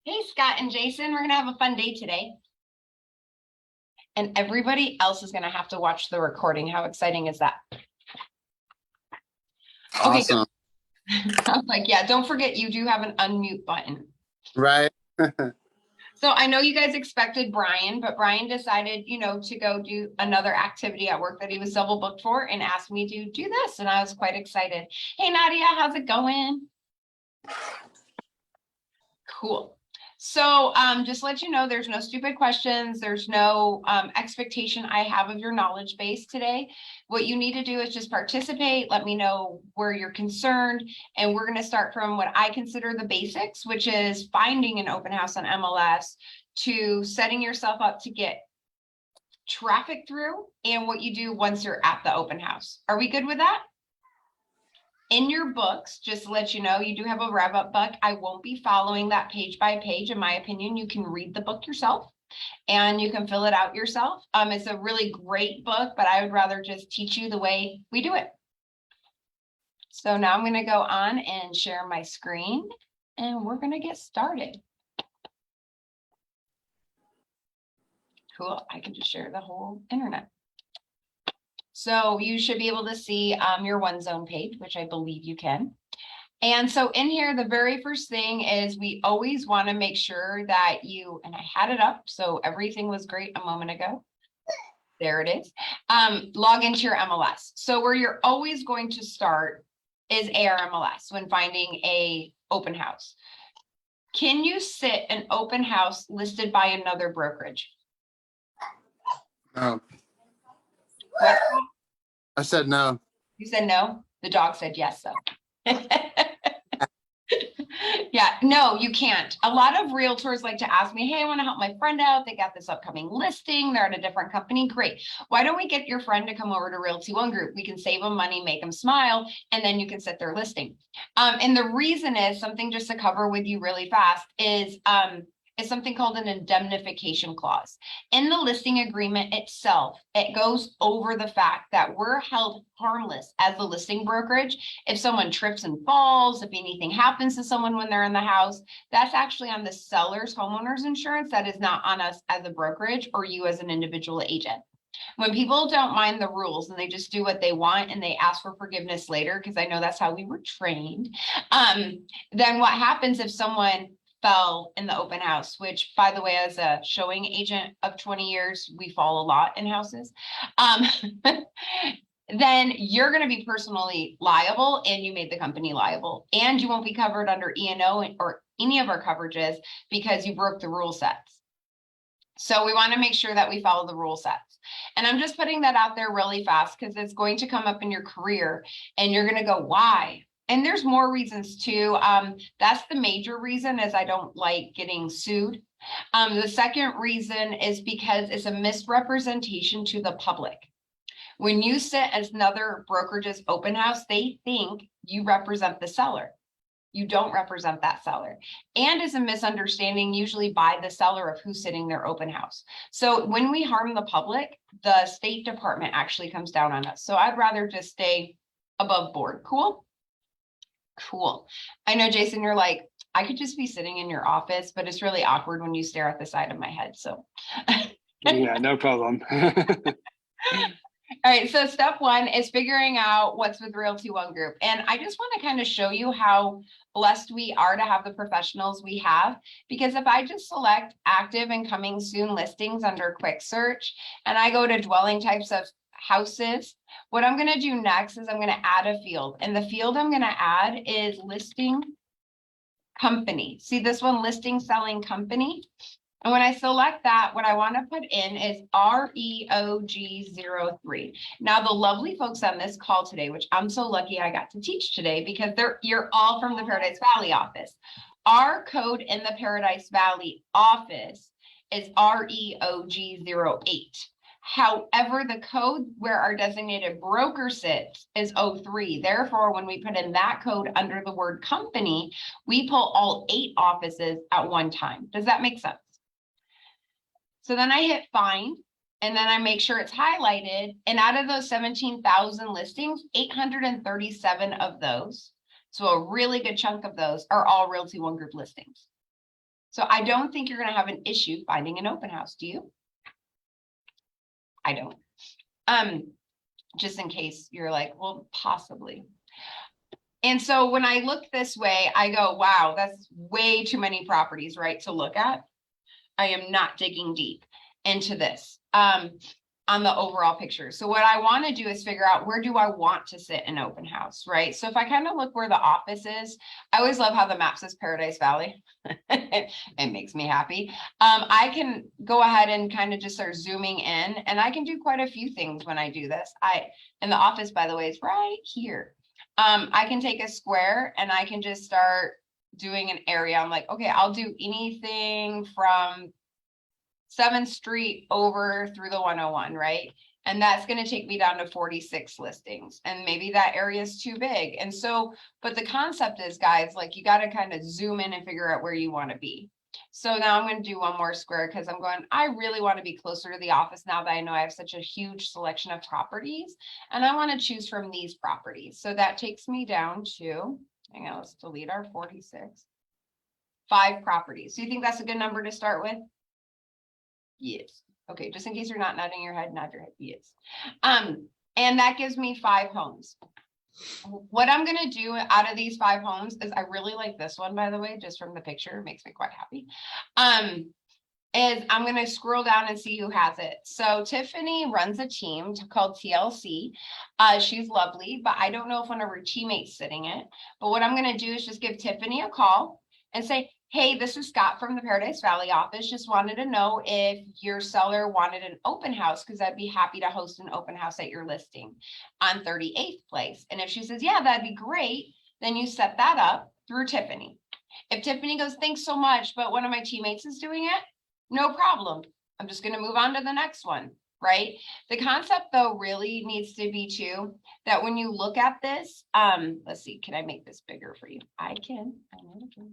Hey, Scott and Jason, we're going to have a fun day today. And everybody else is going to have to watch the recording. How exciting is that? Okay, good. Awesome. I was like, yeah, don't forget you do have an unmute button. Right. So I know you guys expected Brian, but Brian decided, to go do another activity at work that he was double booked for and asked me to do this. And I was quite excited. Hey, Nadia, how's it going? Cool. So just to let you know, there's no stupid questions. There's no expectation I have of your knowledge base today. What you need to do is just participate. Let me know where you're concerned. And we're going to start from what I consider the basics, which is finding an open house on MLS, to setting yourself up to get traffic through, and what you do once you're at the open house. Are we good with that? In your books, just to let you know, you do have a rev up book. I won't be following that page by page. In my opinion, you can read the book yourself and you can fill it out yourself. It's a really great book, but I would rather just teach you the way we do it. So now I'm going to go on and share my screen and we're going to get started. Cool. I can just share the whole internet. So you should be able to see your OneZone page, which I believe you can. And so in here, the very first thing is we always want to make sure that you, and I had it up, so everything was great a moment ago. There it is. Log into your MLS. So where you're always going to start is ARMLS when finding a open house. Can you sit an open house listed by another brokerage? No. What? I said no. You said no? The dog said yes, though. Yeah, no, you can't. A lot of realtors like to ask me, hey, I want to help my friend out. They got this upcoming listing. They're at a different company. Great. Why don't we get your friend to come over to Realty One Group? We can save them money, make them smile, and then you can set their listing. And the reason is something just to cover with you really fast is something called an indemnification clause. In the listing agreement itself, it goes over the fact that we're held harmless as the listing brokerage. If someone trips and falls, if anything happens to someone when they're in the house, that's actually on the seller's homeowner's insurance. That is not on us as a brokerage or you as an individual agent. When people don't mind the rules and they just do what they want and they ask for forgiveness later, because I know that's how we were trained, then what happens if someone fell in the open house, which, by the way, as a showing agent of 20 years, we fall a lot in houses. Then you're going to be personally liable and you made the company liable, and you won't be covered under E&O or any of our coverages because you broke the rule sets. So we want to make sure that we follow the rule sets. And I'm just putting that out there really fast because it's going to come up in your career and you're going to go, why? And there's more reasons too. That's the major reason, is I don't like getting sued. The second reason is because it's a misrepresentation to the public. When you sit as another brokerage's open house, they think you represent the seller. You don't represent that seller. And it's a misunderstanding usually by the seller of who's sitting their open house. So when we harm the public, the State Department actually comes down on us. So I'd rather just stay above board. Cool? Cool. I know, Jason, you're like, I could just be sitting in your office, but it's really awkward when you stare at the side of my head. So yeah, no problem. All right, so step one is figuring out what's with Realty One Group. And I just want to kind of show you how blessed we are to have the professionals we have. Because if I just select active and coming soon listings under quick search, and I go to dwelling types of houses, what I'm going to do next is I'm going to add a field. And the field I'm going to add is listing company. See this one, listing selling company? And when I select that, what I want to put in is REOG03. Now, the lovely folks on this call today, which I'm so lucky I got to teach today because you're all from the Paradise Valley office. Our code in the Paradise Valley office is REOG08. However, the code where our designated broker sits is 03. Therefore, when we put in that code under the word company, we pull all 8 offices at one time. Does that make sense? So then I hit find, and then I make sure it's highlighted. And out of those 17,000 listings, 837 of those, so a really good chunk of those, are all Realty One Group listings. So I don't think you're gonna have an issue finding an open house, do you? I don't. Just in case you're like, well, possibly. And so when I look this way, I go, wow, that's way too many properties, right, to look at. I am not digging deep into this on the overall picture. So what I want to do is figure out, where do I want to sit an open house, right? So if I kind of look where the office is, I always love how the map says Paradise Valley. It makes me happy. I can go ahead and kind of just start zooming in, and I can do quite a few things when I do this. And the office, by the way, is right here. I can take a square and I can just start doing an area. I'm like, okay, I'll do anything from 7th Street over through the 101, right? And that's going to take me down to 46 listings. And maybe that area is too big. And so, but the concept is, guys, like, you got to kind of zoom in and figure out where you want to be. So now I'm going to do one more square, because I'm going, I really want to be closer to the office now that I know I have such a huge selection of properties, and I want to choose from these properties. So that takes me down to, hang on, let's delete our 46. 5 properties. So you think that's a good number to start with? Yes. Okay, just in case you're not nodding your head, nod your head. Yes. And that gives me 5 homes. What I'm gonna do out of these 5 homes is, I really like this one, by the way, just from the picture, it makes me quite happy. Is I'm gonna scroll down and see who has it. So Tiffany runs a team called TLC. She's lovely, but I don't know if one of her teammates sitting it. But what I'm gonna do is just give Tiffany a call and say, hey, this is Scott from the Paradise Valley office. Just wanted to know if your seller wanted an open house, because I'd be happy to host an open house at your listing on 38th Place. And if she says, yeah, that'd be great, then you set that up through Tiffany. If Tiffany goes, thanks so much, but one of my teammates is doing it, no problem. I'm just going to move on to the next one, right? The concept, though, really needs to be too, that when you look at this, let's see, can I make this bigger for you? I can. I know I can.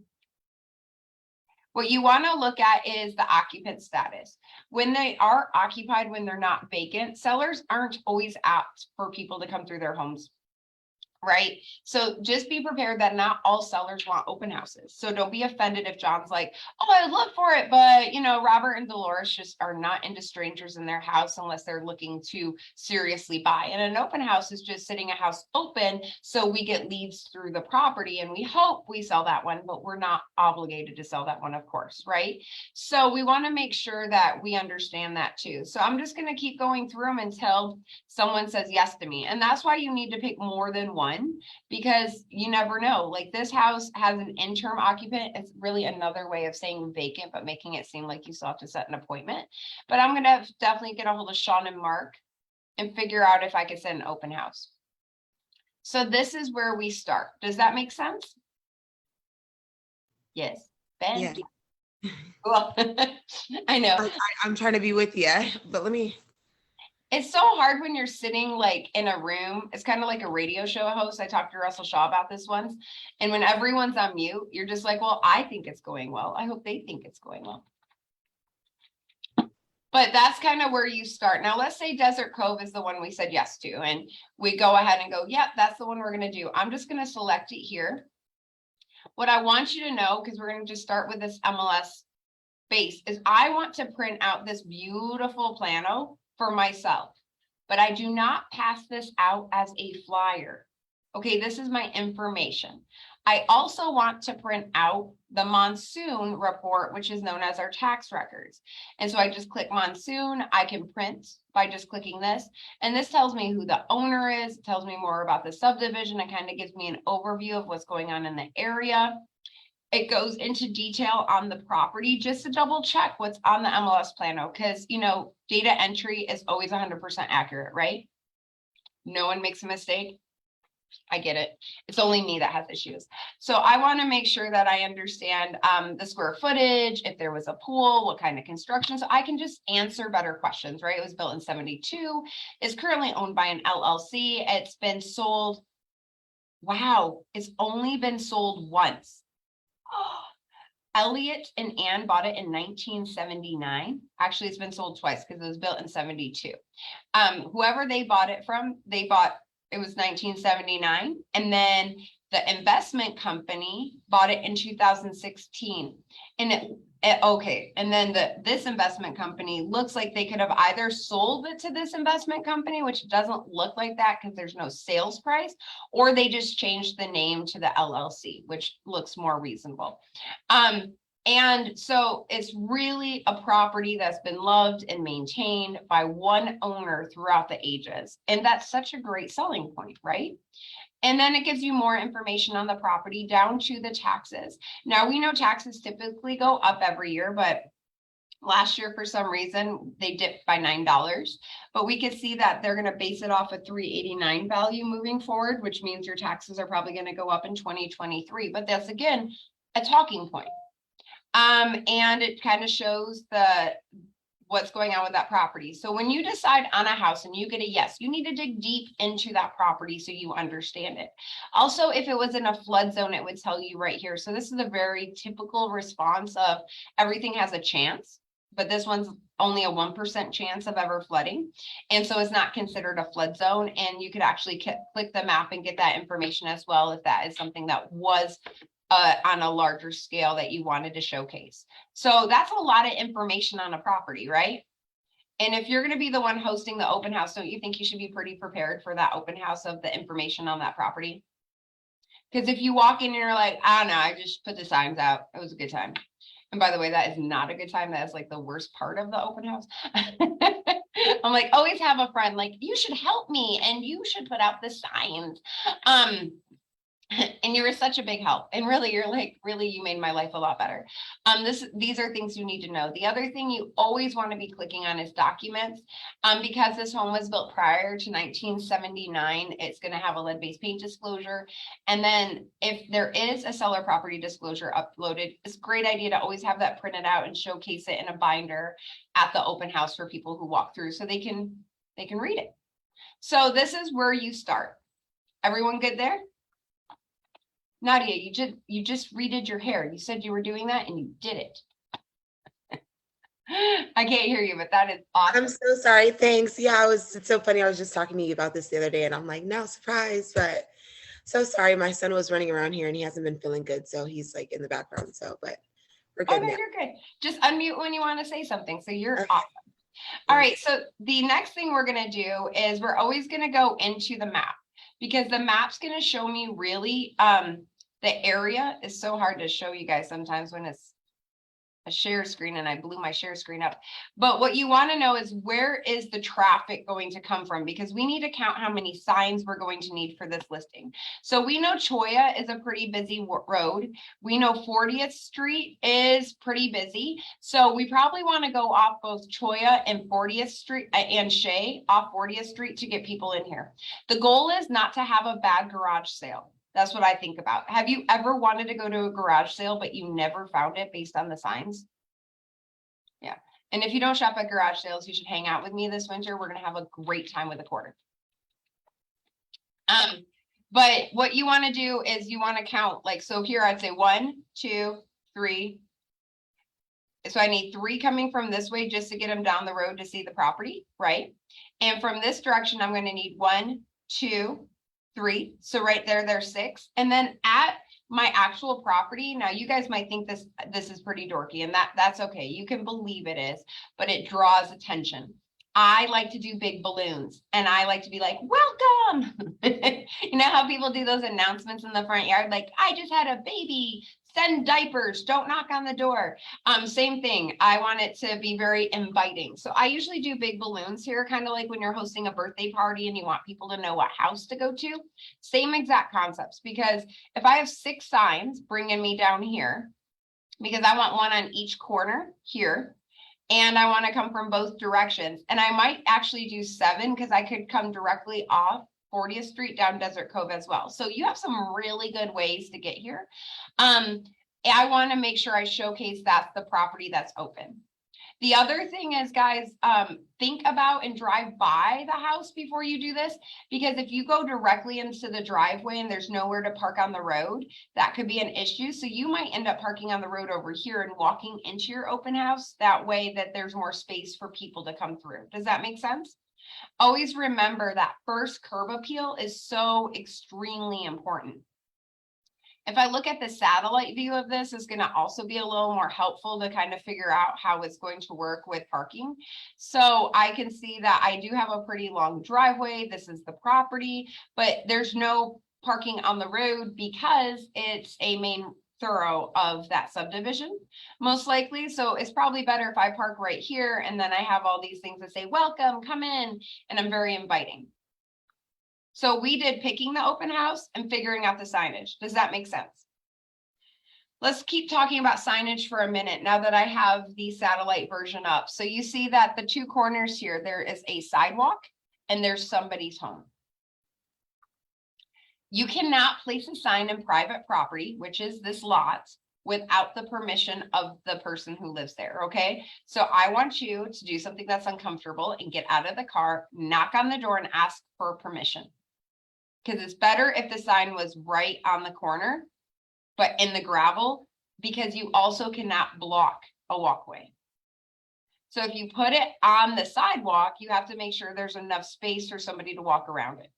What you want to look at is the occupant status. When they are occupied, when they're not vacant, sellers aren't always apt for people to come through their homes. Right? So just be prepared that not all sellers want open houses. So don't be offended if John's like, oh, I'd love for it, but you know, Robert and Dolores just are not into strangers in their house unless they're looking to seriously buy. And an open house is just sitting a house open, so we get leads through the property and we hope we sell that one, but we're not obligated to sell that one, of course, right? So we want to make sure that we understand that too. So I'm just going to keep going through them until someone says yes to me. And that's why you need to pick more than one, because you never know. Like, this house has an interim occupant. It's really another way of saying vacant, but making it seem like you still have to set an appointment. But I'm going to definitely get a hold of Sean and Mark and figure out if I could set an open house. So this is where we start. Does that make sense? Yes. Ben? Yeah. Cool. I know. I'm trying to be with you, but let me. It's so hard when you're sitting like in a room. It's kind of like a radio show host. I talked to Russell Shaw about this once. And when everyone's on mute, you're just like, well, I think it's going well. I hope they think it's going well. But that's kind of where you start. Now, let's say Desert Cove is the one we said yes to. And we go ahead and go, yep, that's the one we're going to do. I'm just going to select it here. What I want you to know, because we're going to just start with this MLS base, is I want to print out this beautiful plano for myself, but I do not pass this out as a flyer. Okay, this is my information. I also want to print out the monsoon report, which is known as our tax records. And so I just click monsoon. I can print by just clicking this. And this tells me who the owner is. It tells me more about the subdivision. It kind of gives me an overview of what's going on in the area. It goes into detail on the property just to double check what's on the MLS plano, because, you know, data entry is always 100% accurate, right? No one makes a mistake. I get it. It's only me that has issues. So I want to make sure that I understand the square footage, if there was a pool, what kind of construction, so I can just answer better questions, right? It was built in 72, is currently owned by an LLC. It's been sold. Wow, it's only been sold once. Elliot and Ann bought it in 1979. Actually, it's been sold twice because it was built in 72. Whoever they bought it from, it was 1979. And then the investment company bought it in 2016. And Okay, and then this investment company looks like they could have either sold it to this investment company, which doesn't look like that because there's no sales price, or they just changed the name to the LLC, which looks more reasonable. And so it's really a property that's been loved and maintained by one owner throughout the ages. And that's such a great selling point, right? And then it gives you more information on the property down to the taxes. Now, we know taxes typically go up every year, but last year, for some reason, they dipped by $9. But we could see that they're going to base it off a 389 value moving forward, which means your taxes are probably going to go up in 2023. But that's, again, a talking point. And it kind of shows what's going on with that property. So when you decide on a house and you get a yes, you need to dig deep into that property so you understand it. Also, if it was in a flood zone, it would tell you right here. So this is a very typical response of everything has a chance, but this one's only a 1% chance of ever flooding. And so it's not considered a flood zone. And you could actually click the map and get that information as well if that is something that was on a larger scale that you wanted to showcase. So that's a lot of information on a property, right? And if you're going to be the one hosting the open house, don't you think you should be pretty prepared for that open house of the information on that property? Because if you walk in and you're like, I don't know, I just put the signs out, it was a good time. And by the way, that is not a good time. That is like the worst part of the open house. I'm like, always have a friend like, you should help me and you should put out the signs. And you were such a big help. And really, you're like, really, you made my life a lot better. These are things you need to know. The other thing you always want to be clicking on is documents. Because this home was built prior to 1979, it's going to have a lead-based paint disclosure. And then if there is a seller property disclosure uploaded, it's a great idea to always have that printed out and showcase it in a binder at the open house for people who walk through so they can read it. So this is where you start. Everyone good there? Nadia, you just redid your hair. You said you were doing that and you did it. I can't hear you, but that is awesome. I'm so sorry. Thanks. Yeah, it's so funny. I was just talking to you about this the other day and I'm like, no, surprise, but so sorry. My son was running around here and he hasn't been feeling good. So he's like in the background. So, but we're good Oh, no, now. you're good. Just unmute when you want to say something. So you're Okay. awesome. All right. So the next thing we're going to do is we're always going to go into the map because the map's going to show me really, the area is so hard to show you guys sometimes when it's a share screen and I blew my share screen up. But what you want to know is where is the traffic going to come from? Because we need to count how many signs we're going to need for this listing. So we know Cholla is a pretty busy road. We know 40th Street is pretty busy. So we probably want to go off both Cholla and 40th Street and Shea off 40th Street to get people in here. The goal is not to have a bad garage sale. That's what I think about. Have you ever wanted to go to a garage sale, but you never found it based on the signs? Yeah. And if you don't shop at garage sales, you should hang out with me this winter. We're going to have a great time with the quarter. But what you want to do is you want to count like, so here I'd say 1, 2, 3. So I need 3 coming from this way just to get them down the road to see the property, right? And from this direction, I'm going to need 1, 2, 3. So right there, there's 6. And then at my actual property, now you guys might think this is pretty dorky, and that's okay. You can believe it is, but it draws attention. I like to do big balloons and I like to be like, welcome. You know how people do those announcements in the front yard? Like, I just had a baby, send diapers, don't knock on the door. Same thing. I want it to be very inviting. So I usually do big balloons here, kind of like when you're hosting a birthday party and you want people to know what house to go to. Same exact concepts, because if I have 6 signs bringing me down here, because I want one on each corner here, and I want to come from both directions. And I might actually do 7 because I could come directly off 40th Street down Desert Cove as well. So you have some really good ways to get here. I want to make sure I showcase that's the property that's open. The other thing is, guys, think about and drive by the house before you do this, because if you go directly into the driveway and there's nowhere to park on the road, that could be an issue. So you might end up parking on the road over here and walking into your open house. That way that there's more space for people to come through. Does that make sense? Always remember that first curb appeal is so extremely important. If I look at the satellite view of this, is going to also be a little more helpful to kind of figure out how it's going to work with parking. So I can see that I do have a pretty long driveway. This is the property, but there's no parking on the road because it's a main thorough of that subdivision, most likely. So it's probably better if I park right here and then I have all these things that say, welcome, come in, and I'm very inviting. So we did picking the open house and figuring out the signage. Does that make sense? Let's keep talking about signage for a minute now that I have the satellite version up. So you see that the two corners here, there is a sidewalk and there's somebody's home. You cannot place a sign in private property, which is this lot, without the permission of the person who lives there, okay? So I want you to do something that's uncomfortable and get out of the car, knock on the door and ask for permission. Because it's better if the sign was right on the corner, but in the gravel, because you also cannot block a walkway. So if you put it on the sidewalk, you have to make sure there's enough space for somebody to walk around it.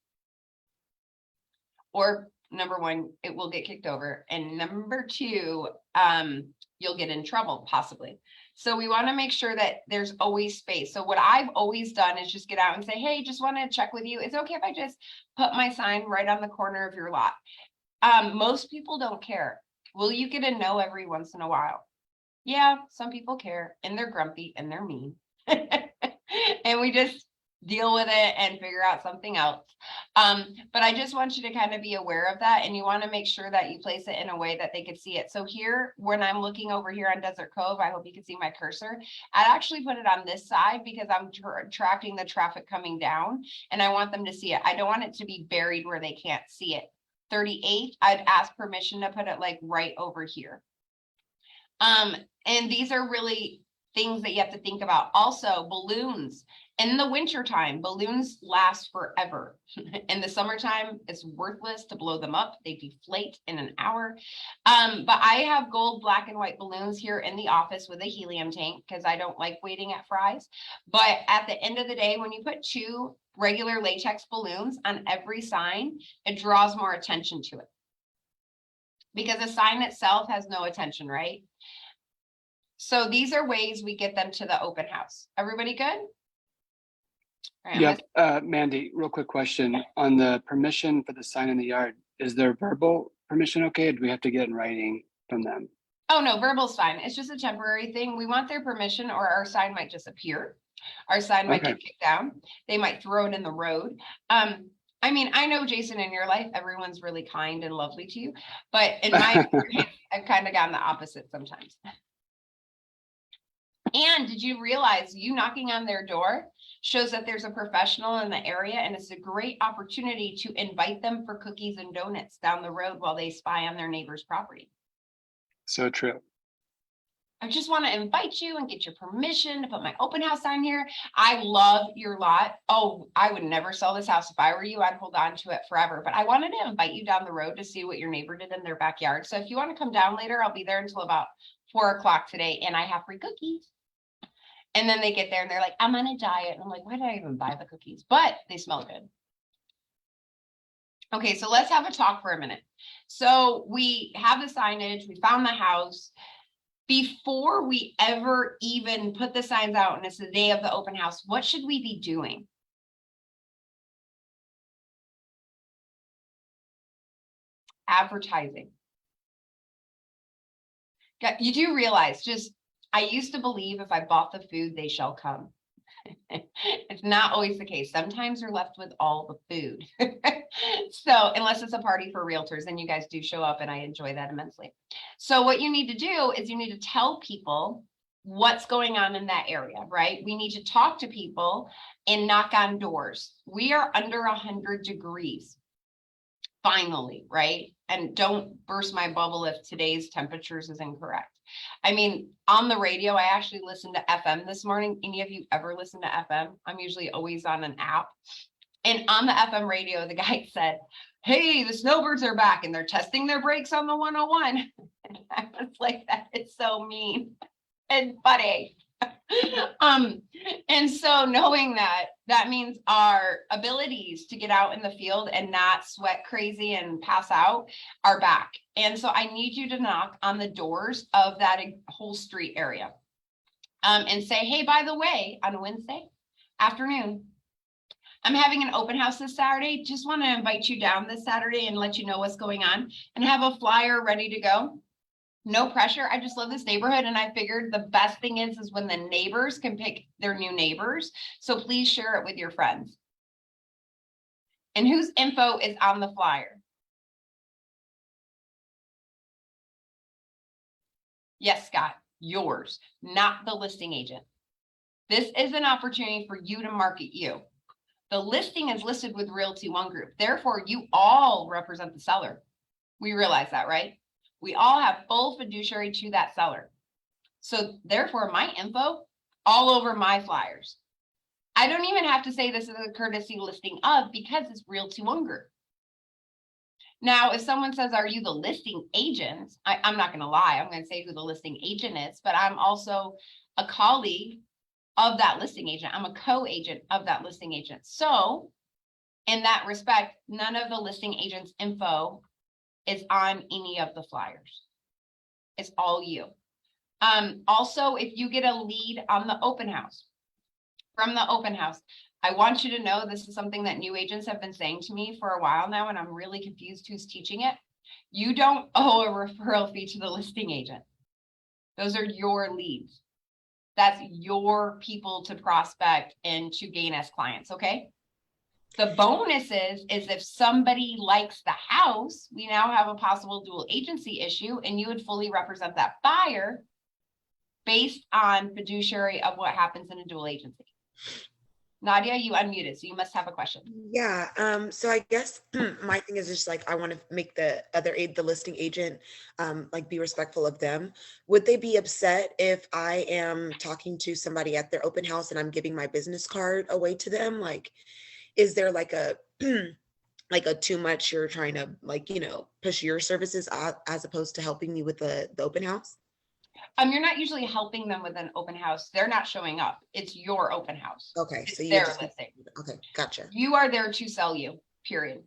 Or number one, it will get kicked over. And number two, you'll get in trouble possibly. So we want to make sure that there's always space. So what I've always done is just get out and say, hey, just want to check with you. It's okay if I just put my sign right on the corner of your lot. Most people don't care. Will you get a no every once in a while? Yeah, some people care and they're grumpy and they're mean. And we just deal with it and figure out something else. But I just want you to kind of be aware of that, and you want to make sure that you place it in a way that they could see it. So here, when I'm looking over here on Desert Cove, I hope you can see my cursor. I'd actually put it on this side because I'm tracking the traffic coming down and I want them to see it. I don't want it to be buried where they can't see it. 38, I'd ask permission to put it like right over here. And these are really things that you have to think about. Also, balloons. In the wintertime, balloons last forever. In the summertime, it's worthless to blow them up. They deflate in an hour. But I have gold, black, and white balloons here in the office with a helium tank because I don't like waiting at Fry's. But at the end of the day, when you put two regular latex balloons on every sign, it draws more attention to it. Because a sign itself has no attention, right? So these are ways we get them to the open house. Everybody good? Right, Yep. Mandy, real quick question on the permission for the sign in the yard. Is there verbal permission okay? Or do we have to get in writing from them? Oh, no, verbal's fine. It's just a temporary thing. We want their permission or our sign might disappear. Our sign might get kicked down. They might throw it in the road. I mean, I know, Jason, in your life, everyone's really kind and lovely to you, but in my experience, I've kind of gotten the opposite sometimes. And did you realize you knocking on their door shows that there's a professional in the area, and it's a great opportunity to invite them for cookies and donuts down the road while they spy on their neighbor's property. So true. I just want to invite you and get your permission to put my open house sign here. I love your lot. Oh, I would never sell this house. If I were you, I'd hold on to it forever. But I wanted to invite you down the road to see what your neighbor did in their backyard. So if you want to come down later, I'll be there until about 4 o'clock today, and I have free cookies. And then they get there and they're like, I'm on a diet. And I'm like, why did I even buy the cookies? But they smell good. Okay, so let's have a talk for a minute. So we have the signage, we found the house. Before we ever even put the signs out and it's the day of the open house, what should we be doing? Advertising. You do realize, I used to believe if I bought the food, they shall come. It's not always the case. Sometimes you're left with all the food. So unless it's a party for realtors, then you guys do show up and I enjoy that immensely. So what you need to do is you need to tell people what's going on in that area, right? We need to talk to people and knock on doors. We are under 100 degrees. Finally, right? And don't burst my bubble if today's temperatures is incorrect. I mean, on the radio, I actually listened to FM this morning. Any of you ever listen to FM? I'm usually always on an app. And on the FM radio, the guy said, hey, the snowbirds are back and they're testing their brakes on the 101. And I was like, that is so mean and funny. And so knowing that, That means our abilities to get out in the field and not sweat crazy and pass out are back. And so I need you to knock on the doors of that whole street area. And say, hey, by the way, on a Wednesday afternoon, I'm having an open house this Saturday. Just want to invite you down this Saturday and let you know what's going on and have a flyer ready to go. No pressure. I just love this neighborhood. And I figured the best thing is when the neighbors can pick their new neighbors. So please share it with your friends. And whose info is on the flyer? Yes, Scott, yours, not the listing agent. This is an opportunity for you to market you. The listing is listed with Realty One Group. Therefore, you all represent the seller. We realize that, right? We all have full fiduciary to that seller. So therefore, my info all over my flyers. I don't even have to say this is a courtesy listing of because it's Realty One Group. Now, if someone says, are you the listing agent? I'm not going to lie. I'm going to say who the listing agent is, but I'm also a colleague of that listing agent. I'm a co-agent of that listing agent. So in that respect, none of the listing agent's info is on any of the flyers. It's all you. Also, if you get a lead on the open house, from the open house, I want you to know this is something that new agents have been saying to me for a while now, and I'm really confused who's teaching it. You don't owe a referral fee to the listing agent. Those are your leads. That's your people to prospect and to gain as clients, okay? The bonus is if somebody likes the house, we now have a possible dual agency issue, and you would fully represent that buyer based on fiduciary of what happens in a dual agency. Nadia, you unmuted, so you must have a question. Yeah. So I guess my thing is just like, I want to make the listing agent, like be respectful of them. Would they be upset if I am talking to somebody at their open house and I'm giving my business card away to them? Like, is there like a, like a too much, you're trying to like, push your services out as opposed to helping me with the open house? You're not usually helping them with an open house. They're not showing up. It's your open house. Okay. So They're just, listing. okay. Gotcha. You are there to sell you, period.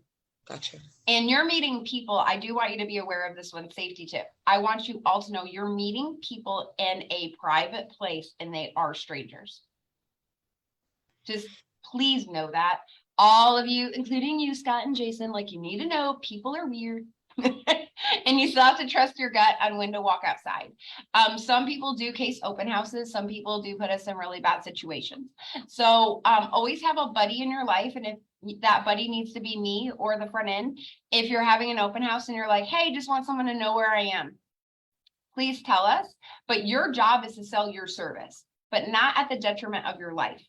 Gotcha. And you're meeting people. I do want you to be aware of this one safety tip. I want you all to know you're meeting people in a private place and they are strangers. Just please know that. All of you, including you, Scott and Jason, like you need to know people are weird. And you still have to trust your gut on when to walk outside. Some people do case open houses. Some people do put us in really bad situations. So always have a buddy in your life. And if that buddy needs to be me or the front end, if you're having an open house and you're like, hey, just want someone to know where I am, please tell us. But your job is to sell your service, but not at the detriment of your life.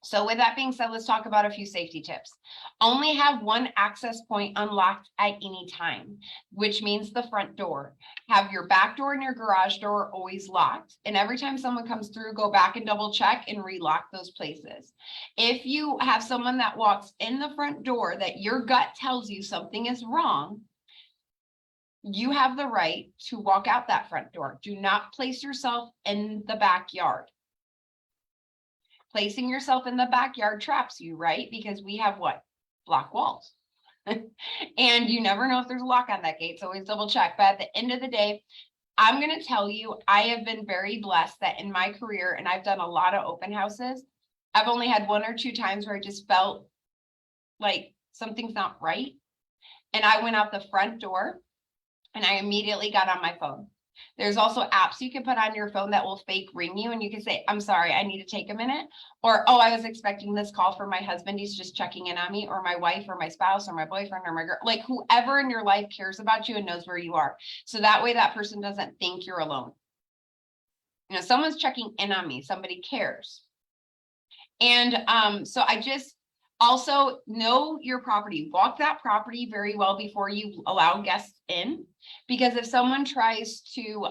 So with that being said, let's talk about a few safety tips. Only have one access point unlocked at any time, which means the front door. Have your back door and your garage door always locked. And every time someone comes through, go back and double check and relock those places. If you have someone that walks in the front door that your gut tells you something is wrong, you have the right to walk out that front door. Do not place yourself in the backyard. Placing yourself in the backyard traps you, right? Because we have what? Block walls. And you never know if there's a lock on that gate. So always double check. But at the end of the day, I'm going to tell you, I have been very blessed that in my career, and I've done a lot of open houses, I've only had 1 or 2 times where I just felt like something's not right. And I went out the front door and I immediately got on my phone. There's also apps you can put on your phone that will fake ring you and you can say, I'm sorry, I need to take a minute. Or, oh, I was expecting this call from my husband. He's just checking in on me, or my wife or my spouse or my boyfriend or my girl, like whoever in your life cares about you and knows where you are. So that way that person doesn't think you're alone. Someone's checking in on me, somebody cares. And so I just also know your property, walk that property very well before you allow guests in, because if someone tries to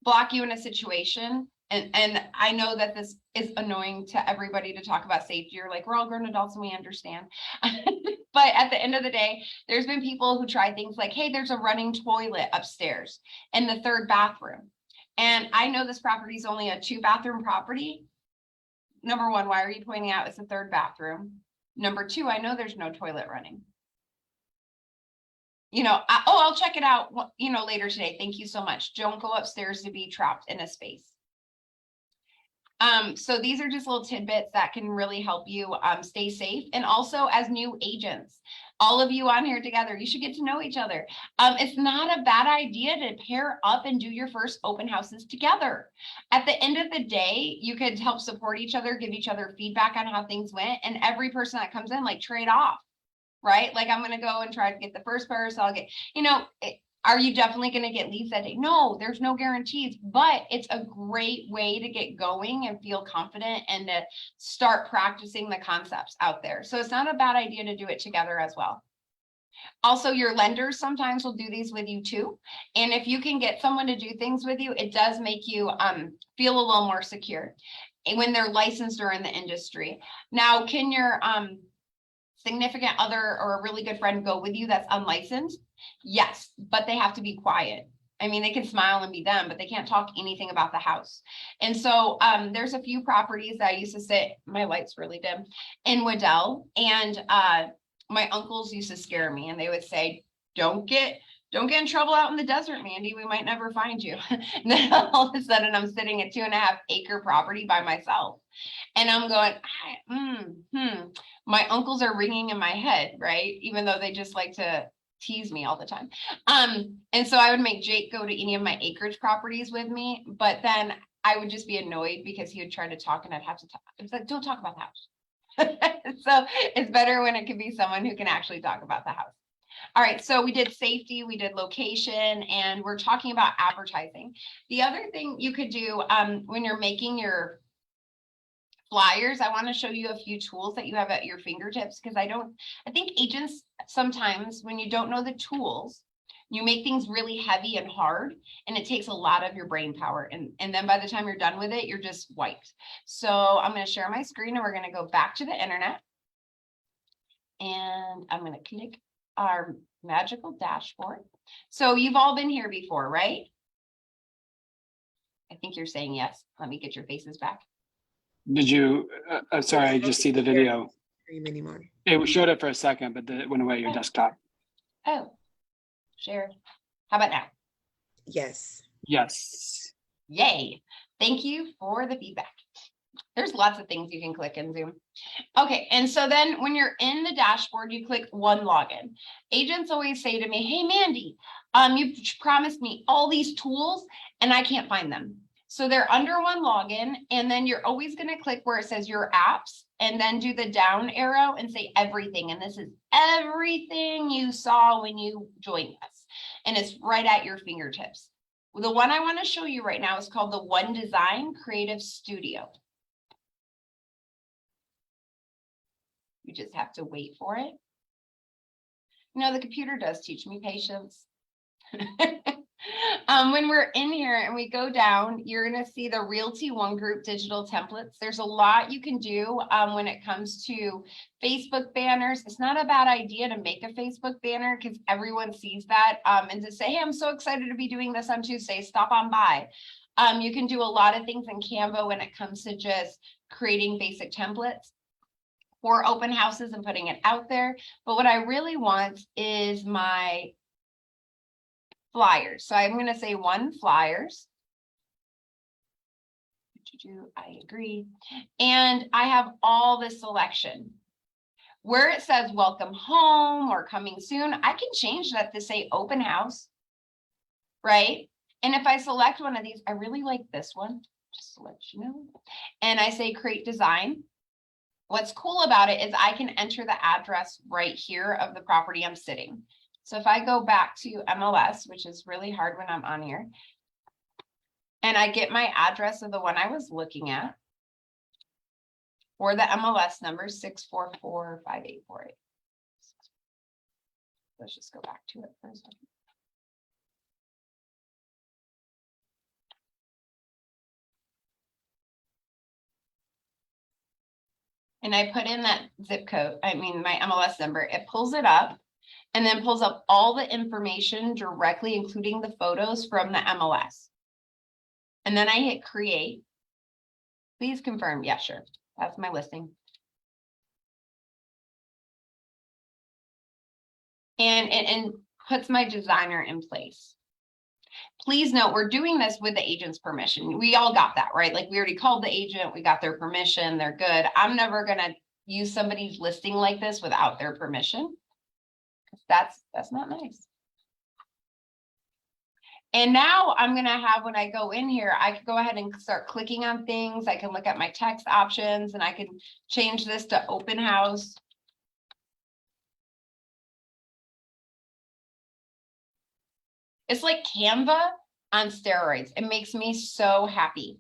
block you in a situation, and I know that this is annoying to everybody to talk about safety. You're like, we're all grown adults and we understand. But at the end of the day, there's been people who try things like, hey, there's a running toilet upstairs in the 3rd bathroom. And I know this property is only a 2-bathroom property. number one, why are you pointing out it's the third bathroom? Number two, I know there's no toilet running. I'll check it out, later today. Thank you so much. Don't go upstairs to be trapped in a space. So these are just little tidbits that can really help you stay safe. And also as new agents, all of you on here together, you should get to know each other. It's not a bad idea to pair up and do your first open houses together. At the end of the day, you could help support each other, give each other feedback on how things went. And every person that comes in, like, trade off, right? Like, I'm going to go and try to get the first person. I'll get, are you definitely going to get leads that day? No, there's no guarantees, but it's a great way to get going and feel confident and to start practicing the concepts out there. So it's not a bad idea to do it together as well. Also, your lenders sometimes will do these with you too. And if you can get someone to do things with you, it does make you feel a little more secure when they're licensed or in the industry. Now, can your significant other or a really good friend go with you that's unlicensed? Yes, but they have to be quiet. I mean, they can smile and be them, but they can't talk anything about the house. And so there's a few properties that I used to sit, my light's really dim, in Waddell, and my uncles used to scare me, and they would say, don't get in trouble out in the desert, Mandy. We might never find you. And then all of a sudden I'm sitting at 2.5 acre property by myself. And I'm going, my uncles are ringing in my head, right? Even though they just like to tease me all the time. And so I would make Jake go to any of my acreage properties with me, but then I would just be annoyed because he would try to talk and I'd have to talk. It's like, don't talk about the house. So it's better when it can be someone who can actually talk about the house. All right, so we did safety, we did location, and we're talking about advertising. The other thing you could do when you're making your flyers, I want to show you a few tools that you have at your fingertips, because I think agents sometimes, when you don't know the tools, you make things really heavy and hard, and it takes a lot of your brain power. And then by the time you're done with it, you're just wiped. So I'm going to share my screen and we're going to go back to the internet. And I'm going to click our magical dashboard. So you've all been here before, right? I think you're saying yes. Let me get your faces back. Did you, sorry, I just see the video. Anymore. It showed up for a second, but then it went away, your desktop. Oh, share. How about now? Yes. Yes. Yay. Thank you for the feedback. There's lots of things you can click in Zoom. Okay, and so then when you're in the dashboard, you click one login. Agents always say to me, hey, Mandy, you promised me all these tools and I can't find them. So they're under one login, and then you're always going to click where it says your apps and then do the down arrow and say everything. And this is everything you saw when you joined us. And it's right at your fingertips. The one I want to show you right now is called the One Design Creative Studio. You just have to wait for it. The computer does teach me patience. When we're in here and we go down, you're going to see the Realty One Group digital templates. There's a lot you can do when it comes to Facebook banners. It's not a bad idea to make a Facebook banner because everyone sees that, and to say, hey, I'm so excited to be doing this on Tuesday, stop on by. You can do a lot of things in Canva when it comes to just creating basic templates for open houses and putting it out there. But what I really want is my flyers. So I'm going to say one flyers. I agree. And I have all the selection. Where it says welcome home or coming soon, I can change that to say open house, right? And if I select one of these, I really like this one, just to let you know. And I say create design. What's cool about it is I can enter the address right here of the property I'm sitting. So if I go back to MLS, which is really hard when I'm on here, and I get my address of the one I was looking at, or the MLS number 6445848. Let's just go back to it for a second. And I put in that zip code, my MLS number, it pulls it up and then pulls up all the information directly, including the photos from the MLS. And then I hit create. Please confirm. Yeah, sure. That's my listing. And puts my designer in place. Please note, we're doing this with the agent's permission. We all got that, right? Like we already called the agent, we got their permission, they're good. I'm never gonna use somebody's listing like this without their permission. That's not nice. And now I'm gonna have, when I go in here, I can go ahead and start clicking on things. I can look at my text options and I can change this to open house. It's like Canva on steroids. It makes me so happy.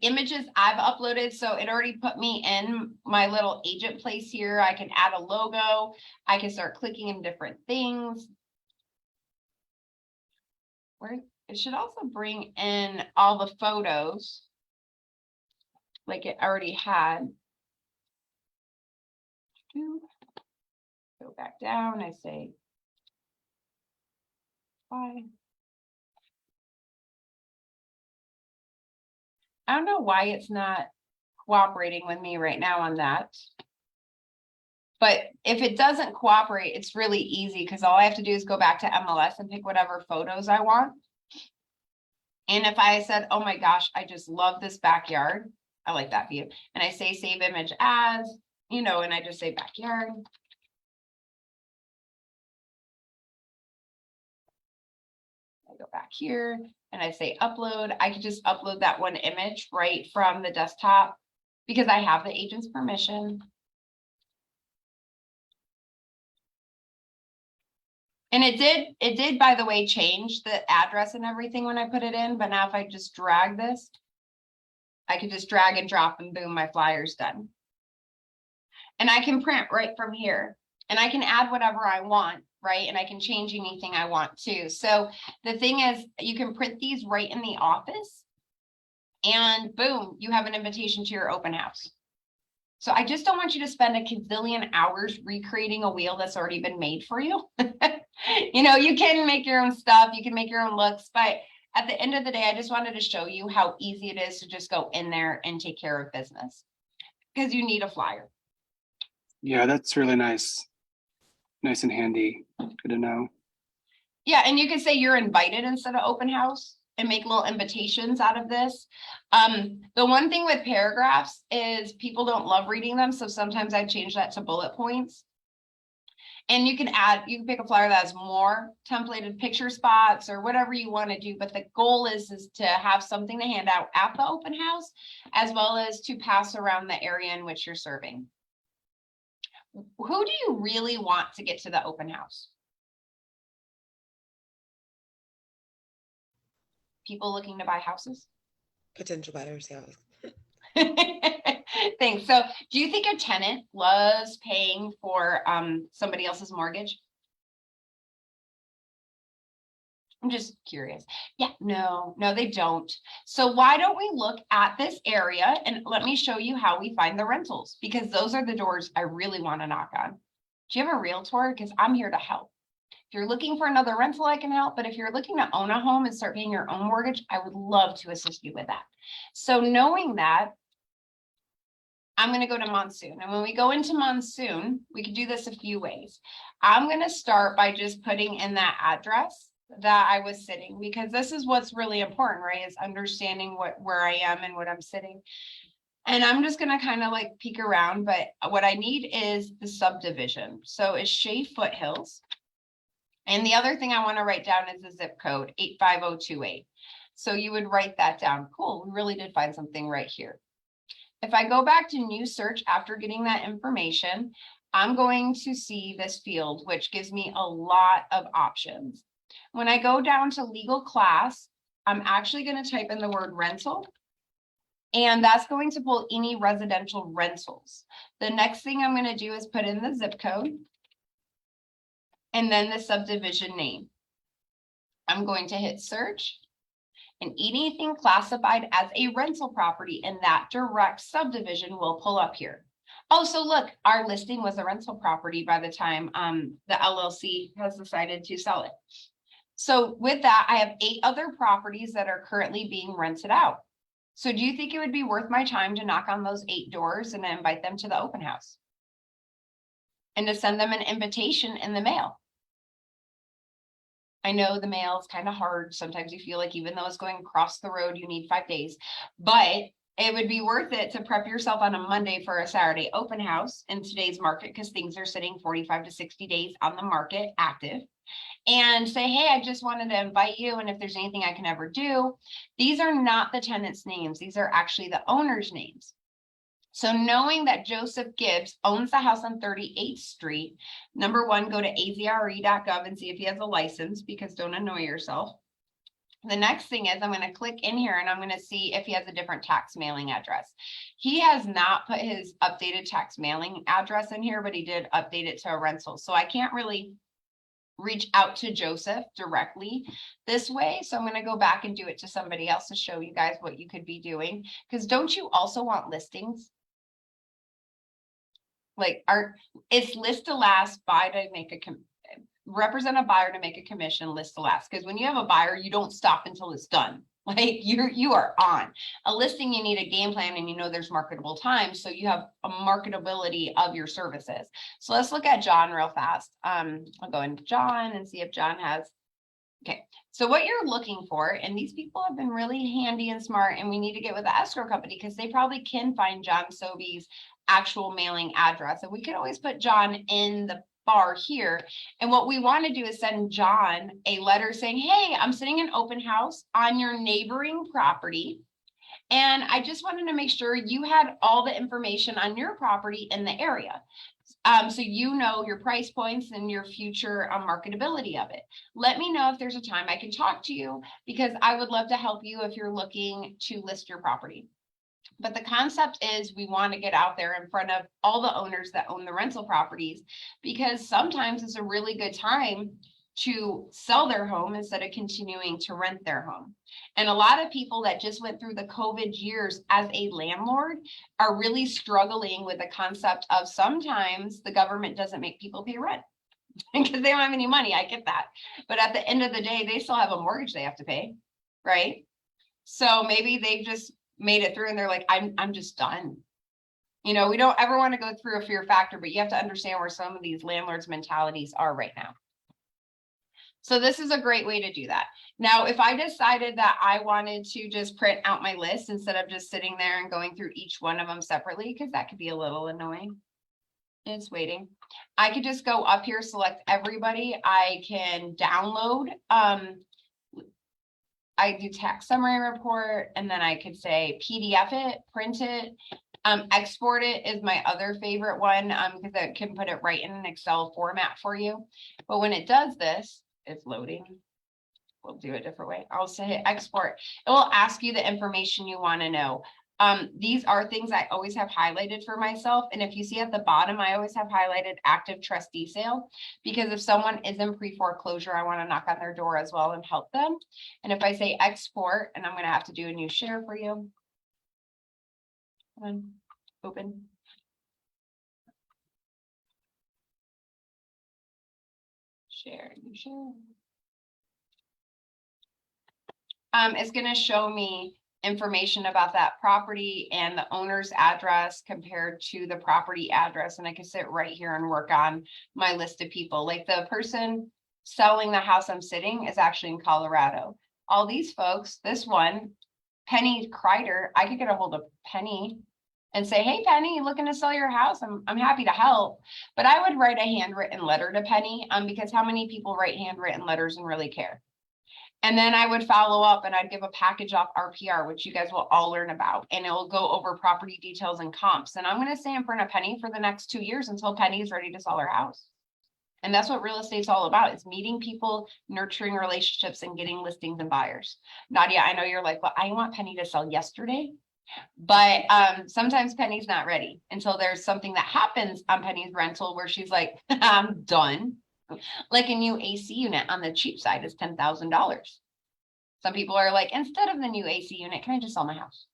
Images I've uploaded, so it already put me in my little agent place here. I can add a logo. I can start clicking in different things. Where it should also bring in all the photos like it already had. Go back down, I say bye. I don't know why it's not cooperating with me right now on that. But if it doesn't cooperate, it's really easy because all I have to do is go back to MLS and pick whatever photos I want. And if I said, oh my gosh, I just love this backyard, I like that view. And I say save image as, you know, and I just say backyard. I go back here and I say upload. I could just upload that one image right from the desktop because I have the agent's permission. And it did, by the way, change the address and everything when I put it in, but now if I just drag this, I can just drag and drop and boom, my flyer's done. And I can print right from here and I can add whatever I want, right? And I can change anything I want to. So the thing is, you can print these right in the office and boom, you have an invitation to your open house. So I just don't want you to spend a gazillion hours recreating a wheel that's already been made for you. You know, you can make your own stuff, you can make your own looks, but at the end of the day, I just wanted to show you how easy it is to just go in there and take care of business because you need a flyer. Yeah, that's really nice. Nice and handy. Good to know. Yeah, and you can say you're invited instead of open house and make little invitations out of this. The one thing with paragraphs is people don't love reading them. So sometimes I change that to bullet points. And you can pick a flyer that has more templated picture spots or whatever you want to do. But the goal is to have something to hand out at the open house, as well as to pass around the area in which you're serving. Who do you really want to get to the open house? People looking to buy houses? Potential buyers, yeah. Thanks. So do you think a tenant loves paying for somebody else's mortgage? I'm just curious. Yeah, no, they don't. So why don't we look at this area and let me show you how we find the rentals, because those are the doors I really want to knock on. Do you have a realtor? Because I'm here to help. If you're looking for another rental, I can help. But if you're looking to own a home and start paying your own mortgage, I would love to assist you with that. So knowing that, I'm going to go to Monsoon. And when we go into Monsoon, we could do this a few ways. I'm going to start by just putting in that address that I was sitting, because this is what's really important, right? Is understanding where I am and what I'm sitting. And I'm just going to kind of like peek around, but what I need is the subdivision. So it's Shea Foothills. And the other thing I want to write down is the zip code 85028. So you would write that down. Cool. We really did find something right here. If I go back to new search after getting that information, I'm going to see this field, which gives me a lot of options. When I go down to legal class, I'm actually going to type in the word rental. And that's going to pull any residential rentals. The next thing I'm going to do is put in the zip code and then the subdivision name. I'm going to hit search. And anything classified as a rental property in that direct subdivision will pull up here. Oh, so look, our listing was a rental property by the time the LLC has decided to sell it. So with that, I have 8 other properties that are currently being rented out. So do you think it would be worth my time to knock on those 8 doors and invite them to the open house? And to send them an invitation in the mail? I know the mail is kind of hard. Sometimes you feel like even though it's going across the road, you need 5 days, but it would be worth it to prep yourself on a Monday for a Saturday open house in today's market, because things are sitting 45 to 60 days on the market active, and say, hey, I just wanted to invite you. And if there's anything I can ever do, these are not the tenants' names. These are actually the owners' names. So knowing that Joseph Gibbs owns the house on 38th Street, number one, go to azre.gov and see if he has a license, because don't annoy yourself. The next thing is I'm going to click in here and I'm going to see if he has a different tax mailing address. He has not put his updated tax mailing address in here, but he did update it to a rental. So I can't really reach out to Joseph directly this way. So I'm going to go back and do it to somebody else to show you guys what you could be doing. Because don't you also want listings? Like, it's list to last, buy to make a represent a buyer to make a commission, list to last. Because when you have a buyer, you don't stop until it's done. Like you are on a listing. You need a game plan, and you know there's marketable time, so you have a marketability of your services. So let's look at John real fast. I'll go into John and see if John has. Okay, so what you're looking for, and these people have been really handy and smart, and we need to get with the escrow company because they probably can find John Sobey's actual mailing address. And we could always put John in the bar here. And what we want to do is send John a letter saying, hey, I'm sitting in open house on your neighboring property, and I just wanted to make sure you had all the information on your property in the area. So you know your price points and your future marketability of it. Let me know if there's a time I can talk to you, because I would love to help you if you're looking to list your property. But the concept is we want to get out there in front of all the owners that own the rental properties, because sometimes it's a really good time to sell their home instead of continuing to rent their home. And a lot of people that just went through the COVID years as a landlord are really struggling with the concept of sometimes the government doesn't make people pay rent because they don't have any money. I get that. But at the end of the day, they still have a mortgage they have to pay, right? So maybe they've just made it through and they're like, I'm just done. You know, we don't ever want to go through a fear factor, but you have to understand where some of these landlords' mentalities are right now. So this is a great way to do that. Now, if I decided that I wanted to just print out my list instead of just sitting there and going through each one of them separately, because that could be a little annoying. It's waiting. I could just go up here, select everybody. I can download. I do tax summary report, and then I could say PDF it, print it. Export it is my other favorite one, because it can put it right in an Excel format for you. But when it does this, it's loading. We'll do it a different way. I'll say export. It will ask you the information you want to know. These are things I always have highlighted for myself. And if you see at the bottom, I always have highlighted active trustee sale, because if someone is in pre-foreclosure, I want to knock on their door as well and help them. And if I say export, and I'm going to have to do a new share for you. Come on, open. Share, new share. It's going to show me information about that property and the owner's address compared to the property address. And I can sit right here and work on my list of people. Like the person selling the house I'm sitting is actually in Colorado. All these folks, this one, Penny Kreider, I could get a hold of Penny and say, hey, Penny, looking to sell your house? I'm happy to help. But I would write a handwritten letter to Penny, because how many people write handwritten letters and really care? And then I would follow up and I'd give a package off RPR, which you guys will all learn about. And it will go over property details and comps. And I'm going to stay in front of Penny for the next 2 years until Penny is ready to sell her house. And that's what real estate's all about. It's meeting people, nurturing relationships, and getting listings and buyers. Nadia, I know you're like, well, I want Penny to sell yesterday. But sometimes Penny's not ready until there's something that happens on Penny's rental where she's like, I'm done. Like a new AC unit on the cheap side is $10,000. Some people are like, instead of the new AC unit, can I just sell my house?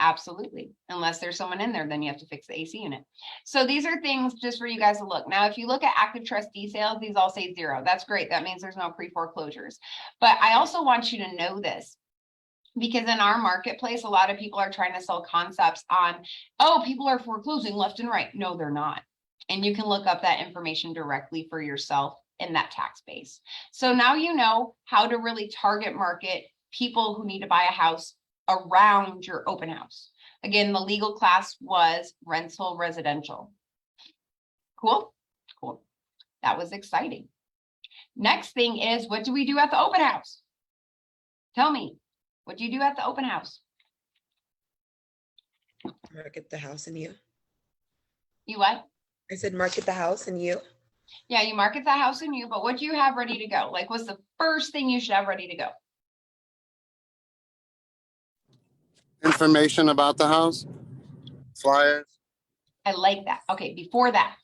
Absolutely. Unless there's someone in there, then you have to fix the AC unit. So these are things just for you guys to look. Now, if you look at active trustee sales, these all say 0. That's great. That means there's no pre-foreclosures. But I also want you to know this. Because in our marketplace, a lot of people are trying to sell concepts on, oh, people are foreclosing left and right. No, they're not. And you can look up that information directly for yourself in that tax base. So now you know how to really target market people who need to buy a house around your open house. Again, the legal class was rental residential. Cool, cool. That was exciting. Next thing is, what do we do at the open house? Tell me, what do you do at the open house? Market the house and you. You what? I said market the house and you. Yeah, you market the house and you, but what do you have ready to go? Like, what's the first thing you should have ready to go? Information about the house, flyers. I like that. Okay, before that.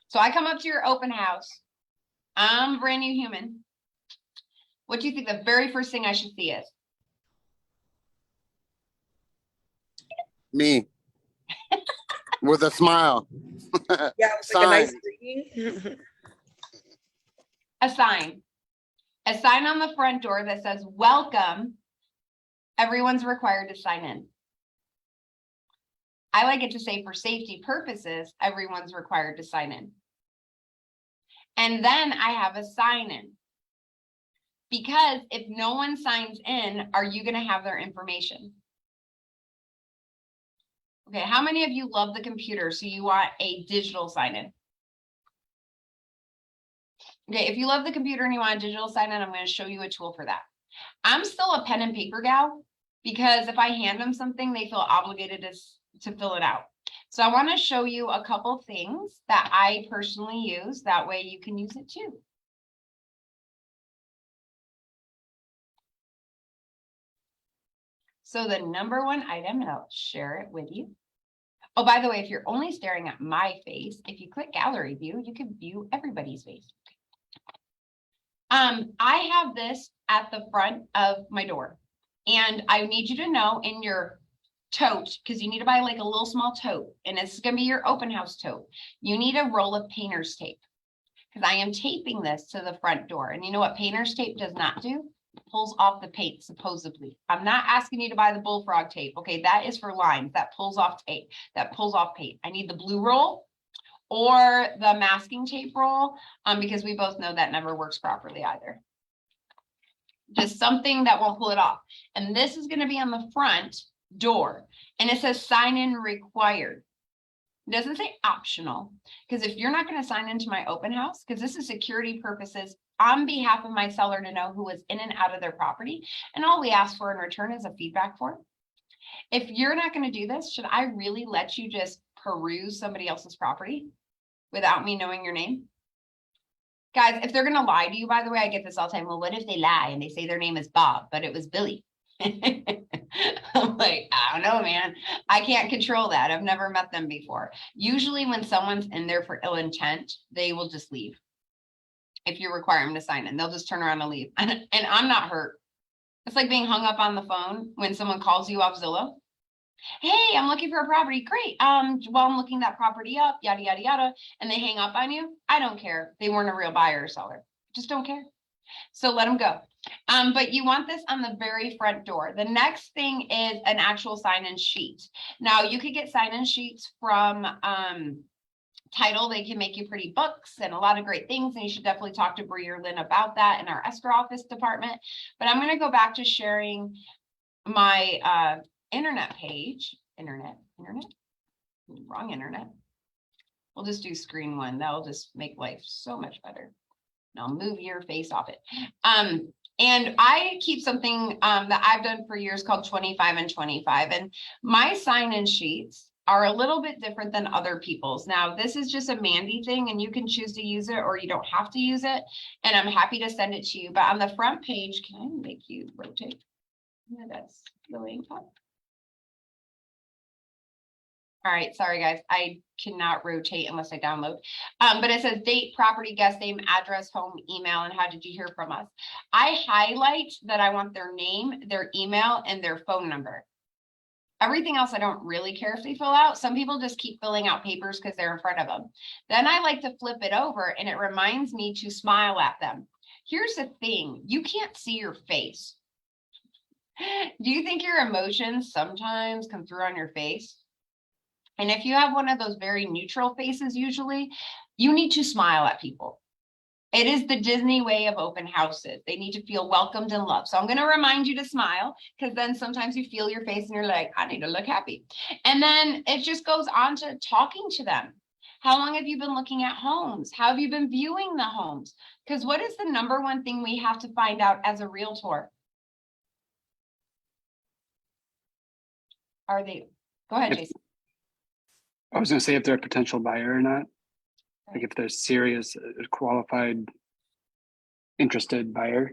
So I come up to your open house. I'm a brand new human. What do you think the very first thing I should see is? Me. With a smile. Yeah, it's like a nice Sign. greeting. A sign. A sign on the front door that says, welcome. Everyone's required to sign in. I like it to say, for safety purposes, everyone's required to sign in. And then I have a sign in. Because if no one signs in, are you going to have their information? Okay, how many of you love the computer, so you want a digital sign in? Okay, if you love the computer and you want a digital sign in, I'm going to show you a tool for that. I'm still a pen and paper gal, because if I hand them something, they feel obligated to fill it out. So I want to show you a couple things that I personally use. That way you can use it too. So the number one item, and I'll share it with you. Oh, by the way, if you're only staring at my face, if you click gallery view, you can view everybody's face. I have this at the front of my door, and I need you to know in your tote, because you need to buy like a little small tote, and it's going to be your open house tote. You need a roll of painter's tape, because I am taping this to the front door. And you know what painter's tape does not do? It pulls off the paint, supposedly. I'm not asking you to buy the bullfrog tape. Okay, that is for lines. That pulls off tape. That pulls off paint. I need the blue roll or the masking tape roll, because we both know that never works properly either. Just something that won't pull it off. And this is going to be on the front door, and it says sign in required. It doesn't say optional, because if you're not going to sign into my open house, because this is security purposes on behalf of my seller to know who is in and out of their property, and all we ask for in return is a feedback form. If you're not going to do this, should I really let you just peruse somebody else's property without me knowing your name? Guys, if they're going to lie to you, by the way, I get this all the time. Well, what if they lie and they say their name is Bob, but it was Billy? I'm like, I don't know, man. I can't control that. I've never met them before. Usually when someone's in there for ill intent, they will just leave. If you require them to sign in, they'll just turn around and leave. And I'm not hurt. It's like being hung up on the phone when someone calls you off Zillow. Hey, I'm looking for a property. Great. Well, I'm looking that property up, yada, yada, yada. And they hang up on you. I don't care. They weren't a real buyer or seller. Just don't care. So let them go. But you want this on the very front door. The next thing is an actual sign-in sheet. Now you could get sign-in sheets from Title. They can make you pretty books and a lot of great things. And you should definitely talk to Bree or Lynn about that in our escrow office department. But I'm going to go back to sharing my internet page. Wrong internet. We'll just do screen one. That'll just make life so much better. And I'll move your face off it. And I keep something that I've done for years called 25 and 25. And my sign-in sheets are a little bit different than other people's. Now, this is just a Mandy thing, and you can choose to use it or you don't have to use it. And I'm happy to send it to you. But on the front page, can I make you rotate? Yeah, that's the link up. All right, sorry guys, I cannot rotate unless I download. But it says date, property, guest name, address, home, email, and how did you hear from us? I highlight that I want their name, their email, and their phone number. Everything else I don't really care if they fill out. Some people just keep filling out papers because they're in front of them. Then I like to flip it over and it reminds me to smile at them. Here's the thing, you can't see your face. Do you think your emotions sometimes come through on your face? And if you have one of those very neutral faces, usually, you need to smile at people. It is the Disney way of open houses. They need to feel welcomed and loved. So I'm going to remind you to smile, because then sometimes you feel your face and you're like, I need to look happy. And then it just goes on to talking to them. How long have you been looking at homes? How have you been viewing the homes? Because what is the number one thing we have to find out as a realtor? Are they, go ahead, If- Jason. I was gonna say if they're a potential buyer or not, like if they're serious, qualified, interested buyer.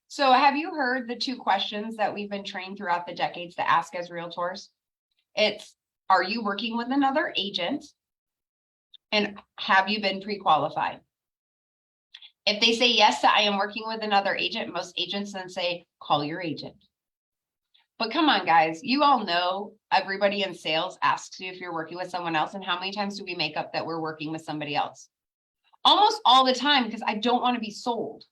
So have you heard the two questions that we've been trained throughout the decades to ask as realtors? It's, are you working with another agent? And have you been pre-qualified? If they say yes to I am working with another agent, most agents then say, call your agent. But come on, guys, you all know everybody in sales asks you if you're working with someone else, and how many times do we make up that we're working with somebody else? Almost all the time, because I don't want to be sold.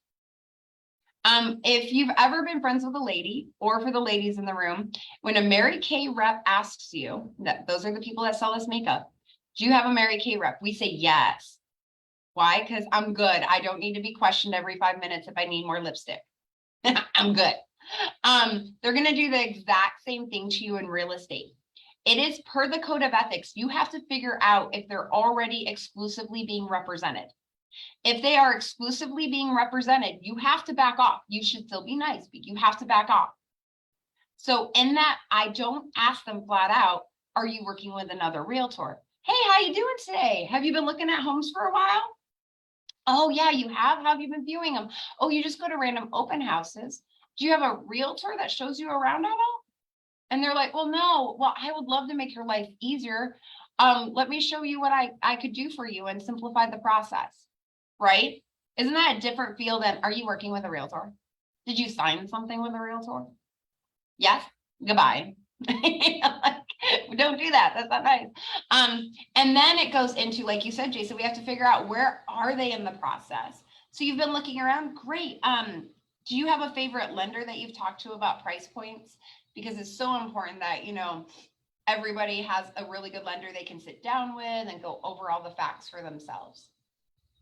If you've ever been friends with a lady, or for the ladies in the room, when a Mary Kay rep asks you, that those are the people that sell us makeup, do you have a Mary Kay rep? We say yes. Why? Because I'm good. I don't need to be questioned every 5 minutes if I need more lipstick. I'm good. They're going to do the exact same thing to you in real estate. It is per the code of ethics. You have to figure out if they're already exclusively being represented. If they are exclusively being represented, you have to back off. You should still be nice, but you have to back off. So in that, I don't ask them flat out, are you working with another realtor? Hey, how you doing today? Have you been looking at homes for a while? Oh yeah, you have? How have you been viewing them? Oh, you just go to random open houses. Do you have a realtor that shows you around at all? And they're like, well, no, well, I would love to make your life easier. Let me show you what I could do for you and simplify the process, right? Isn't that a different feel than, are you working with a realtor? Did you sign something with a realtor? Yes, goodbye. Like, don't do that. That's not nice. And then it goes into, like you said, Jason, we have to figure out, where are they in the process? So you've been looking around. Great. Do you have a favorite lender that you've talked to about price points? Because it's so important that, you know, everybody has a really good lender they can sit down with and go over all the facts for themselves.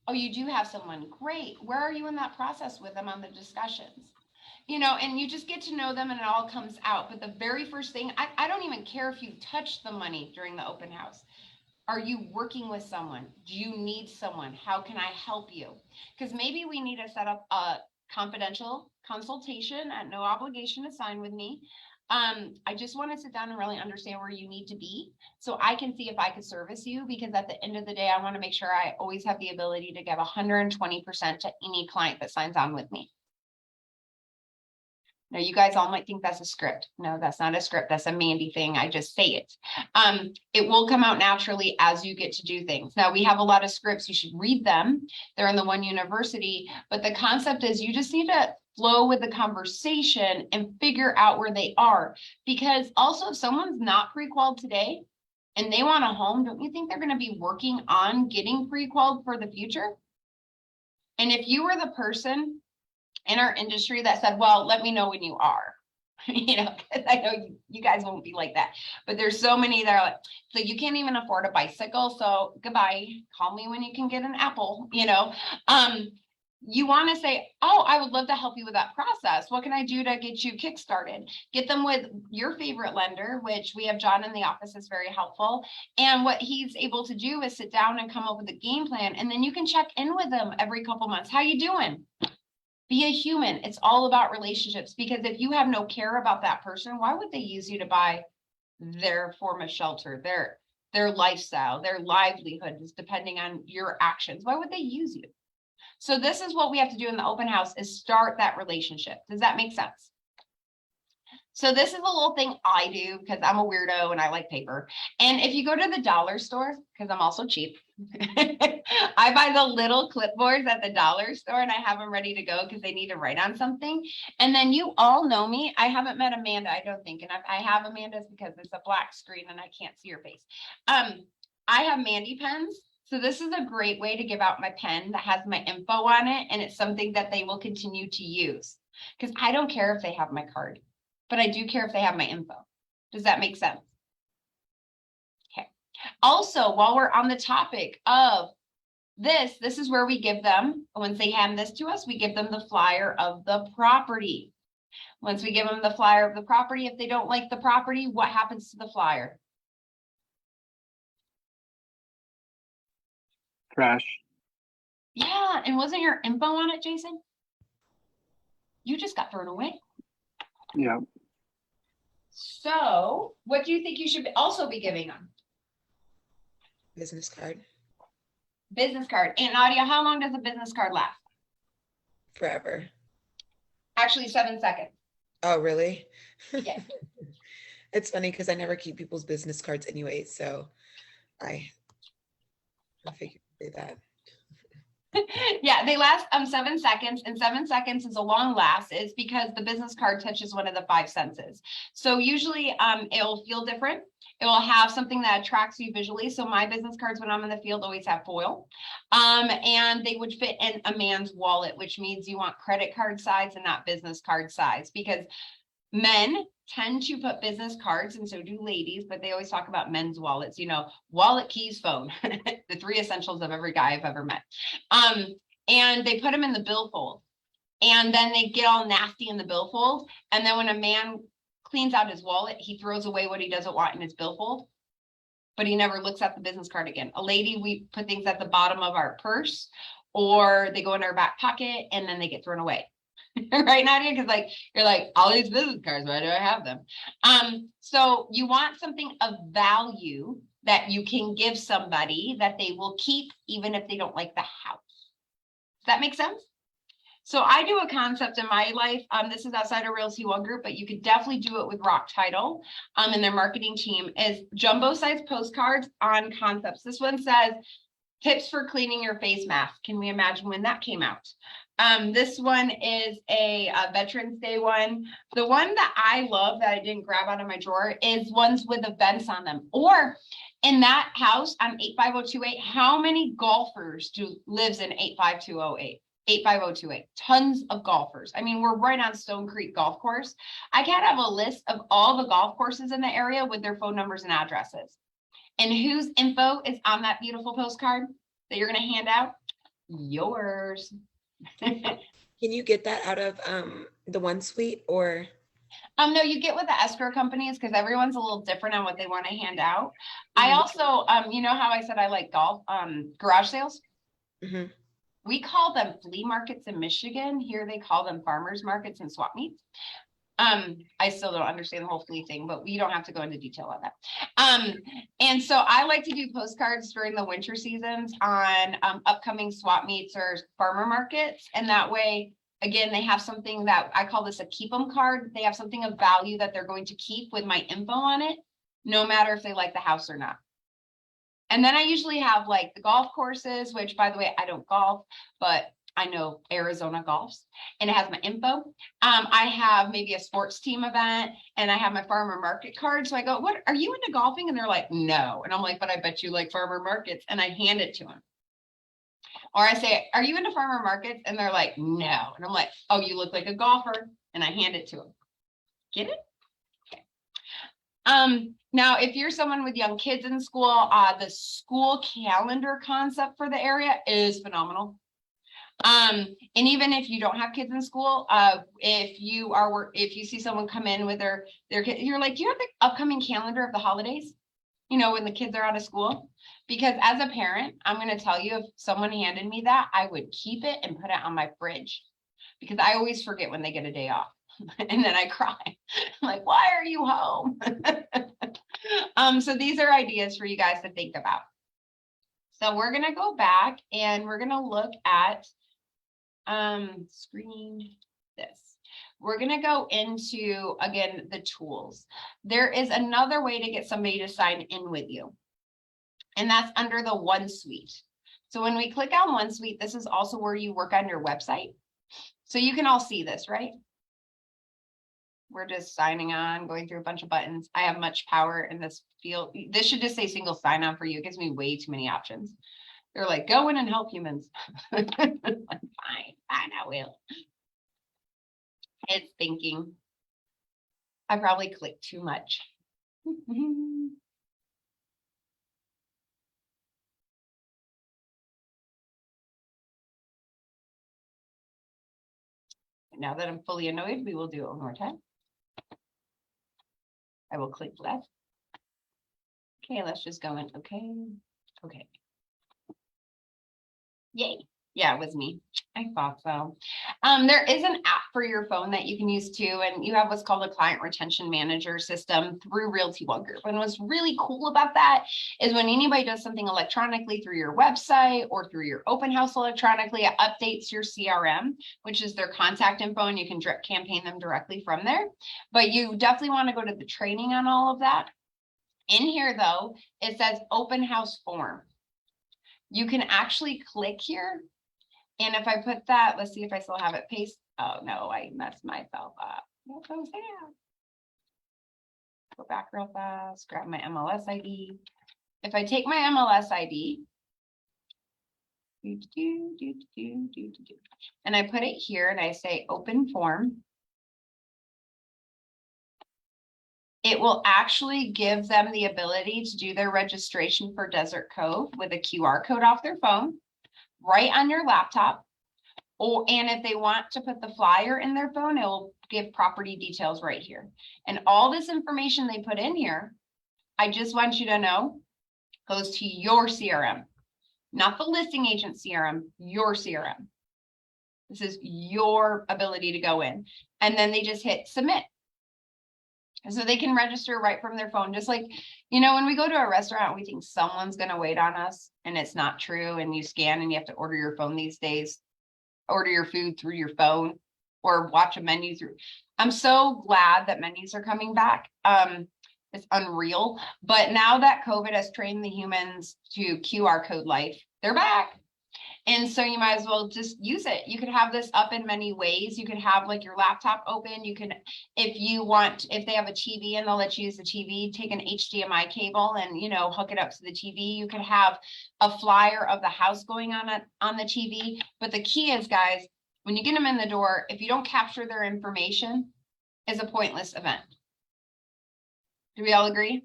Oh, you do have someone. Great. Where are you in that process with them on the discussions? You know, and you just get to know them and it all comes out. But the very first thing, I don't even care if you touch the money during the open house. Are you working with someone? Do you need someone? How can I help you? Because maybe we need to set up a confidential consultation at no obligation to sign with me. I just want to sit down and really understand where you need to be so I can see if I could service you, because at the end of the day, I want to make sure I always have the ability to give 120% to any client that signs on with me. Now, you guys all might think that's a script. No, that's not a script. That's a Mandy thing. I just say it. It will come out naturally as you get to do things. Now, we have a lot of scripts. You should read them. They're in the One University. But the concept is you just need to flow with the conversation and figure out where they are. Because also, if someone's not pre-qualified today and they want a home, don't you think they're going to be working on getting pre-qualified for the future? And if you were the person in our industry that said, well, let me know when you are, you know, because I know you guys won't be like that, but there's so many that are like, so you can't even afford a bicycle, so goodbye, call me when you can get an apple, you know. You want to say, oh, I would love to help you with that process. What can I do to get you kickstarted? Get them with your favorite lender, which we have John in the office is very helpful. And what he's able to do is sit down and come up with a game plan. And then you can check in with them every couple months. How you doing? Be a human. It's all about relationships, because if you have no care about that person, why would they use you to buy their form of shelter, their lifestyle, their livelihood is depending on your actions? Why would they use you? So this is what we have to do in the open house, is start that relationship. Does that make sense? So this is a little thing I do because I'm a weirdo and I like paper. And if you go to the dollar store, because I'm also cheap, I buy the little clipboards at the dollar store and I have them ready to go because they need to write on something. And then you all know me. I haven't met Amanda, I don't think. And if I have Amanda's because it's a black screen and I can't see her face. I have Mandy pens So this is a great way to give out my pen that has my info on it, and it's something that they will continue to use. Because I don't care if they have my card, but I do care if they have my info. Does that make sense? Okay. Also, while we're on the topic of this is where we give them, once they hand this to us, we give them the flyer of the property. Once we give them the flyer of the property, if they don't like the property, what happens to the flyer? Trash. Yeah, and wasn't your info on it, Jason? You just got thrown away. Yeah. So what do you think you should also be giving them? Business card Business card. And Nadia, how long does a business card last? forever. Actually, 7 seconds. Oh, really? Yeah. It's funny because I never keep people's business cards anyway, so I figured to say that. Yeah, they last 7 seconds, and 7 seconds is a long last. It's because the business card touches one of the 5 senses. So usually it'll feel different. It will have something that attracts you visually. So my business cards when I'm in the field always have foil. And they would fit in a man's wallet, which means you want credit card size and not business card size, because men tend to put business cards, and so do ladies, but they always talk about men's wallets, you know, wallet, keys, phone, the 3 essentials of every guy I've ever met. And they put them in the billfold, and then they get all nasty in the billfold. And then when a man cleans out his wallet, he throws away what he doesn't want in his billfold, but he never looks at the business card again. A lady, we put things at the bottom of our purse, or they go in our back pocket and then they get thrown away. Right, Nadia? Because like you're like, all these business cards, why do I have them? So you want something of value that you can give somebody that they will keep even if they don't like the house. Does that make sense? So I do a concept in my life. This is outside of Realty One Group, but you could definitely do it with Rock Title and their marketing team, is jumbo size postcards on concepts. This one says tips for cleaning your face mask. Can we imagine when that came out? This one is a Veterans Day one. The one that I love that I didn't grab out of my drawer is ones with events on them. Or in that house on 85028, how many golfers lives in 85208? 85028, tons of golfers. I mean, we're right on Stone Creek Golf Course. I can have a list of all the golf courses in the area with their phone numbers and addresses. And whose info is on that beautiful postcard that you're going to hand out? Yours. Can you get that out of the One Suite or? No, you get with the escrow companies because everyone's a little different on what they want to hand out. I also, you know how I said I like golf, garage sales? Mhm. We call them flea markets in Michigan. Here they call them farmers markets and swap meets. I still don't understand the whole flea thing, but we don't have to go into detail on that. And so I like to do postcards during the winter seasons on upcoming swap meets or farmer markets. And that way, again, they have something that I call this a keep 'em card. They have something of value that they're going to keep with my info on it, no matter if they like the house or not. And then I usually have like the golf courses, which by the way, I don't golf, but I know Arizona golfs, and it has my info. I have maybe a sports team event, and I have my farmer market card. So I go, what, are you into golfing? And they're like, no. And I'm like, but I bet you like farmer markets. And I hand it to them. Or I say, are you into farmer markets? And they're like, no. And I'm like, oh, you look like a golfer. And I hand it to them. Get it? Okay. Now, if you're someone with young kids in school, the school calendar concept for the area is phenomenal. And even if you don't have kids in school, if you see someone come in with their kid, you're like, do you have the upcoming calendar of the holidays? You know, when the kids are out of school? Because as a parent, I'm going to tell you, if someone handed me that, I would keep it and put it on my fridge, because I always forget when they get a day off. And then I cry. I'm like, why are you home? So these are ideas for you guys to think about. So we're going to go back and we're going to look at screen this. We're going to go into, again, the tools. There is another way to get somebody to sign in with you, and that's under the One Suite. So when we click on One Suite, this is also where you work on your website. So you can all see this, right? We're just signing on, going through a bunch of buttons. I have much power in this field. This should just say single sign on for you. It gives me way too many options. They're like, go in and help humans. Like, fine, I will. It's thinking. I probably clicked too much. Now that I'm fully annoyed, we will do it one more time. I will click left. Okay, let's just go in. Okay, okay. Yay. Yeah, it was me. I thought so. There is an app for your phone that you can use too, and you have what's called a client retention manager system through Realty One Group. And what's really cool about that is when anybody does something electronically through your website or through your open house electronically, it updates your CRM, which is their contact info, and you can direct campaign them directly from there. But you definitely want to go to the training on all of that. In here though, it says open house form. You can actually click here. And if I put that, let's see if I still have it paste. Oh no, I messed myself up. What goes there? Go back real fast, grab my MLS ID. If I take my MLS ID, and I put it here and I say open form, it will actually give them the ability to do their registration for Desert Cove with a QR code off their phone, right on your laptop. And if they want to put the flyer in their phone, it will give property details right here. And all this information they put in here, I just want you to know, goes to your CRM, not the listing agent CRM, your CRM. This is your ability to go in. And then they just hit submit. And so they can register right from their phone. Just like, you know, when we go to a restaurant, we think someone's going to wait on us and it's not true. And you scan and you have to order your phone these days, order your food through your phone or watch a menu through. I'm so glad that menus are coming back. It's unreal. But now that COVID has trained the humans to QR code life, they're back. And so you might as well just use it. You could have this up in many ways. You could have like your laptop open. You can, if you want, if they have a TV and they'll let you use the TV, take an HDMI cable and, you know, hook it up to the TV. You could have a flyer of the house going on the TV. But the key is, guys, when you get them in the door, if you don't capture their information, it's a pointless event. Do we all agree?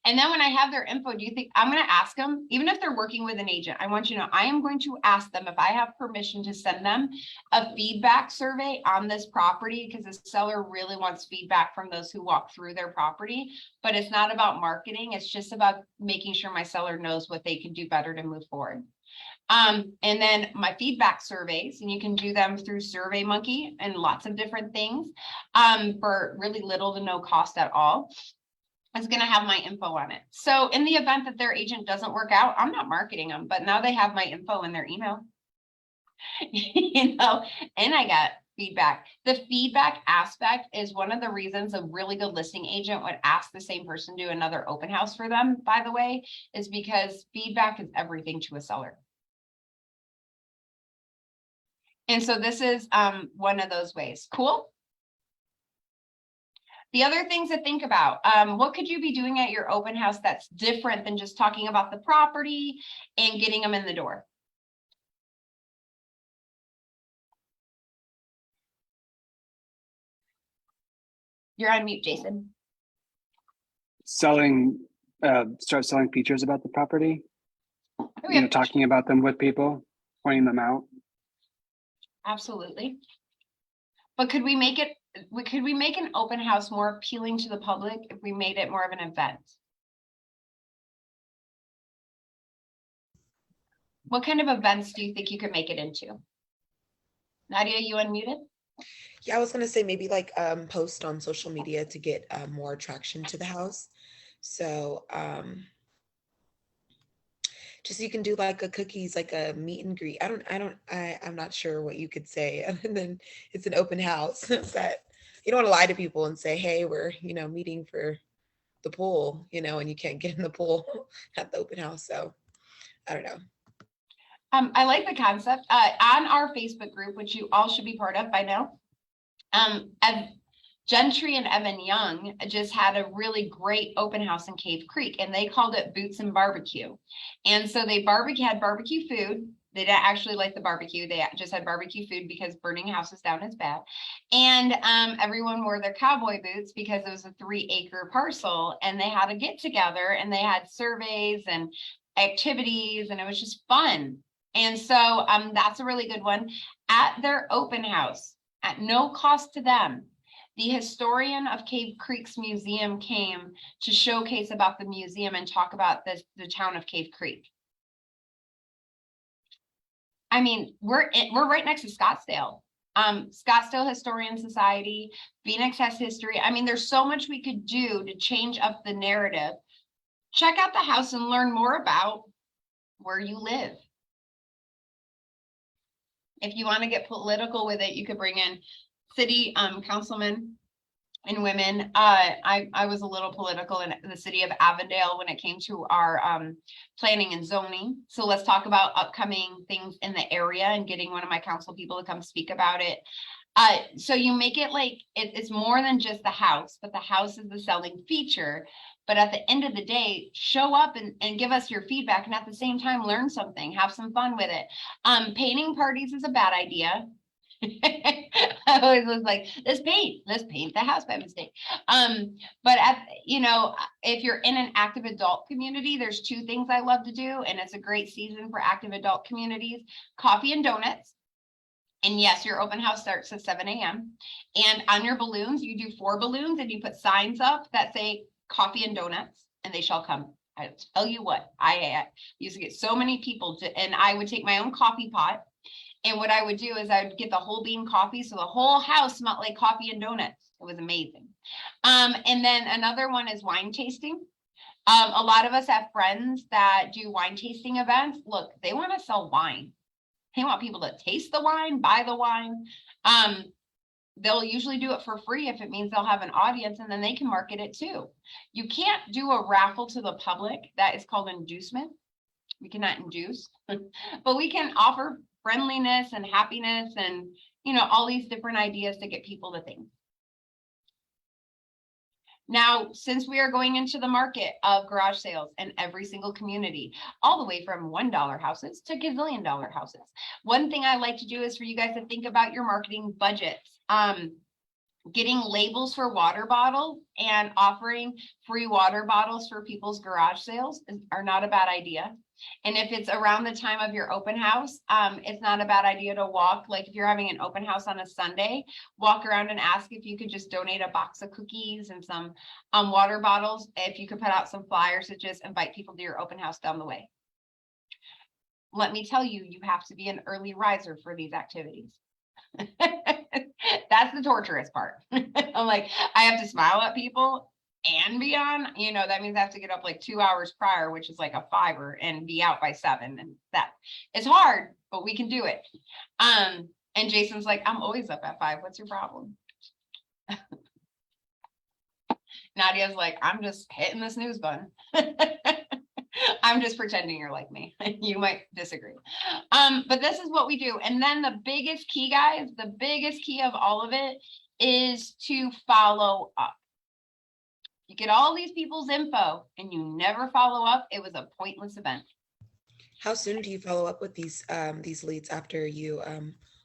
And then when I have their info, do you think I'm going to ask them, even if they're working with an agent, I want you to know, I am going to ask them if I have permission to send them a feedback survey on this property, because the seller really wants feedback from those who walk through their property. But it's not about marketing. It's just about making sure my seller knows what they can do better to move forward. And then my feedback surveys, and you can do them through SurveyMonkey and lots of different things for really little to no cost at all. It's going to have my info on it. So in the event that their agent doesn't work out, I'm not marketing them, but now they have my info in their email. You know, and I got feedback. The feedback aspect is one of the reasons a really good listing agent would ask the same person to do another open house for them, by the way, is because feedback is everything to a seller. And so this is one of those ways. Cool. The other things to think about, what could you be doing at your open house that's different than just talking about the property and getting them in the door? You're on mute, Jason. Selling, start selling features about the property, you know, talking about them with people, pointing them out. Absolutely. But could we make an open house more appealing to the public if we made it more of an event? What kind of events do you think you could make it into? Nadia, you unmuted? Yeah, I was gonna say maybe like post on social media to get more attraction to the house. So just you can do like a cookies, like a meet and greet. I'm not sure what you could say. And then it's an open house that you don't want to lie to people and say, hey, we're, you know, meeting for the pool, you know, and you can't get in the pool at the open house. So I don't know. I like the concept on our Facebook group, which you all should be part of by now. Gentry and Evan Young just had a really great open house in Cave Creek, and they called it Boots and Barbecue. And so they had barbecue food. They didn't actually like the barbecue. They just had barbecue food because burning houses down is bad. And everyone wore their cowboy boots because it was a 3-acre parcel, and they had a get together, and they had surveys and activities, and it was just fun. And so that's a really good one. At their open house, at no cost to them, the historian of Cave Creek's museum came to showcase about the museum and talk about the town of Cave Creek. I mean, we're right next to Scottsdale. Scottsdale Historian Society, Phoenix has history. I mean, there's so much we could do to change up the narrative. Check out the house and learn more about where you live. If you want to get political with it, you could bring in city councilmen and women. I was a little political in the city of Avondale when it came to our planning and zoning. So let's talk about upcoming things in the area and getting one of my council people to come speak about it. So you make it like it's more than just the house, but the house is the selling feature. But at the end of the day, show up and give us your feedback, and at the same time, learn something, have some fun with it. Painting parties is a bad idea. I always was like, let's paint the house by mistake. But if you're in an active adult community, there's 2 things I love to do, and it's a great season for active adult communities: coffee and donuts. And yes, your open house starts at 7 a.m. And on your balloons, you do 4 balloons, and you put signs up that say coffee and donuts, and they shall come. I tell you what, I used to get so many people and I would take my own coffee pot. And what I would do is I would get the whole bean coffee. So the whole house smelled like coffee and donuts. It was amazing. And then another one is wine tasting. A lot of us have friends that do wine tasting events. Look, they want to sell wine. They want people to taste the wine, buy the wine. They'll usually do it for free if it means they'll have an audience, and then they can market it too. You can't do a raffle to the public. That is called inducement. We cannot induce, but we can offer friendliness and happiness and, all these different ideas to get people to think. Now, since we are going into the market of garage sales in every single community, all the way from $1 houses to gazillion-dollar houses, one thing I like to do is for you guys to think about your marketing budgets. Getting labels for water bottles and offering free water bottles for people's garage sales are not a bad idea. And if it's around the time of your open house, it's not a bad idea to walk. Like if you're having an open house on a Sunday, walk around and ask if you could just donate a box of cookies and some water bottles. If you could put out some flyers to just invite people to your open house down the way. Let me tell you, you have to be an early riser for these activities. That's the torturous part. I'm like, I have to smile at people and be on, that means I have to get up like 2 hours prior, which is like a 5 and be out by 7. And that it's hard, but we can do it. And Jason's like, I'm always up at 5. What's your problem? Nadia's like, I'm just hitting the snooze button. I'm just pretending you're like me. You might disagree. But this is what we do. And then the biggest key, guys, the biggest key of all of it is to follow up. You get all these people's info and you never follow up. It was a pointless event. How soon do you follow up with these leads after you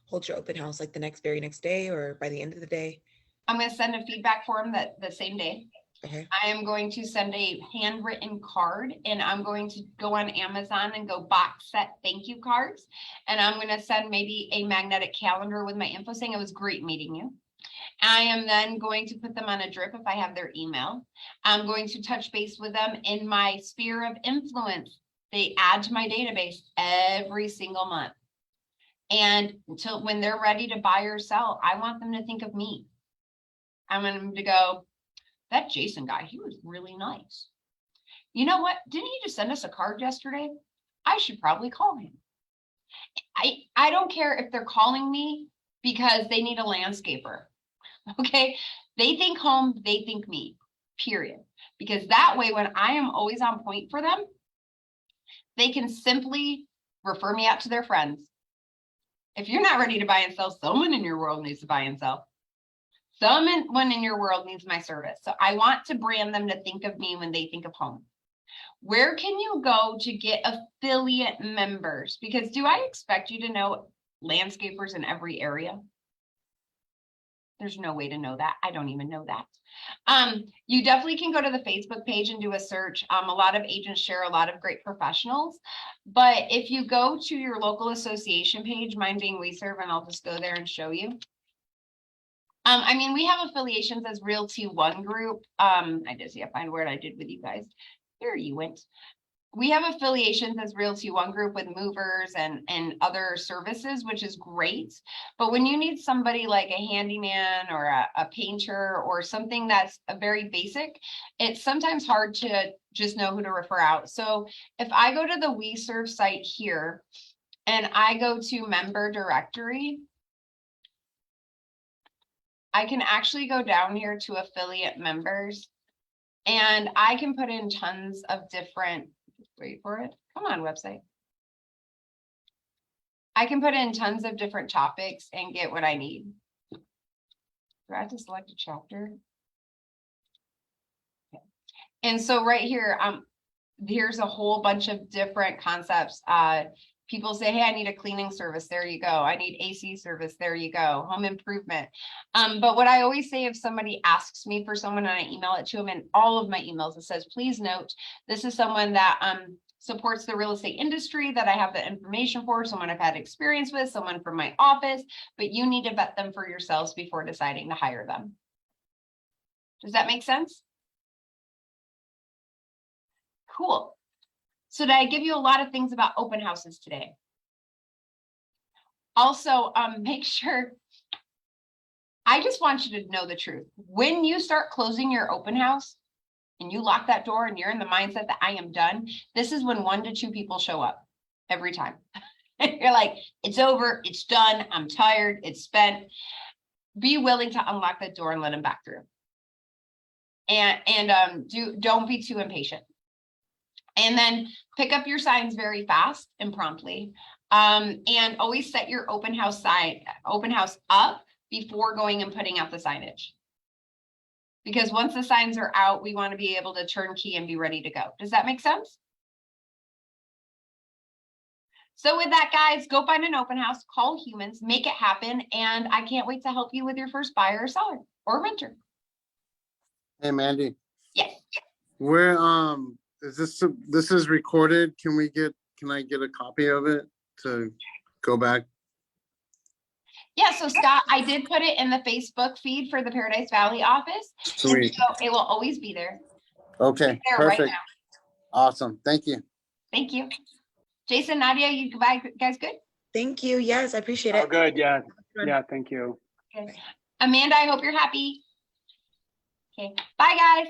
hold your open house, like the very next day or by the end of the day? I'm going to send a feedback form the same day. Okay. I am going to send a handwritten card, and I'm going to go on Amazon and go box set thank you cards. And I'm going to send maybe a magnetic calendar with my info saying it was great meeting you. I am then going to put them on a drip if I have their email. I'm going to touch base with them in my sphere of influence. They add to my database every single month. And until when they're ready to buy or sell, I want them to think of me. I want them to go, that Jason guy, he was really nice. You know what? Didn't he just send us a card yesterday? I should probably call him. I don't care if they're calling me because they need a landscaper. Okay. They think home, they think me, period. Because that way, when I am always on point for them, they can simply refer me out to their friends. If you're not ready to buy and sell, someone in your world needs to buy and sell. someone in your world needs my service. So I want to brand them to think of me when they think of home. Where can you go to get affiliate members? Because do I expect you to know landscapers in every area? There's no way to know that. I don't even know that. You definitely can go to the Facebook page and do a search. A lot of agents share a lot of great professionals, but if you go to your local association page, mine being WeServe, and I'll just go there and show you. I mean, we have affiliations as Realty One Group. I did see, I find where I did with you guys. There you went. We have affiliations as Realty One Group with movers and other services, which is great. But when you need somebody like a handyman or a painter or something that's a very basic, it's sometimes hard to just know who to refer out. So if I go to the WeServe site here and I go to member directory, I can actually go down here to affiliate members and I can put in tons of different, wait for it, come on website. I can put in tons of different topics and get what I need. Do I have to select a chapter? Okay. And so right here, here's a whole bunch of different concepts. People say, hey, I need a cleaning service. There you go. I need AC service. There you go. Home improvement. But what I always say, if somebody asks me for someone and I email it to them, in all of my emails, it says, please note, this is someone that supports the real estate industry that I have the information for, someone I've had experience with, someone from my office, but you need to vet them for yourselves before deciding to hire them. Does that make sense? Cool. So did I give you a lot of things about open houses today? Also, make sure, I just want you to know the truth. When you start closing your open house and you lock that door and you're in the mindset that I am done, this is when 1 to 2 people show up every time. You're like, it's over, it's done, I'm tired, it's spent. Be willing to unlock the door and let them back through. And don't be too impatient. And then pick up your signs very fast and promptly. And always set your open house up before going and putting out the signage. Because once the signs are out, we want to be able to turn key and be ready to go. Does that make sense? So with that, guys, go find an open house, call humans, make it happen. And I can't wait to help you with your first buyer or seller or renter. Hey, Mandy, Yes. where, is this is recorded? Can I get a copy of it to go back? Yeah, so Scott, I did put it in the Facebook feed for the Paradise Valley office. Sweet. So it will always be there. Okay, There right perfect. now. Awesome. Thank you. Thank you. Jason, Nadia, you guys good? Thank you. Yes, I appreciate Oh, it. good. Yeah. Yeah. Thank you. Good. Amanda, I hope you're happy. Okay. Bye, guys.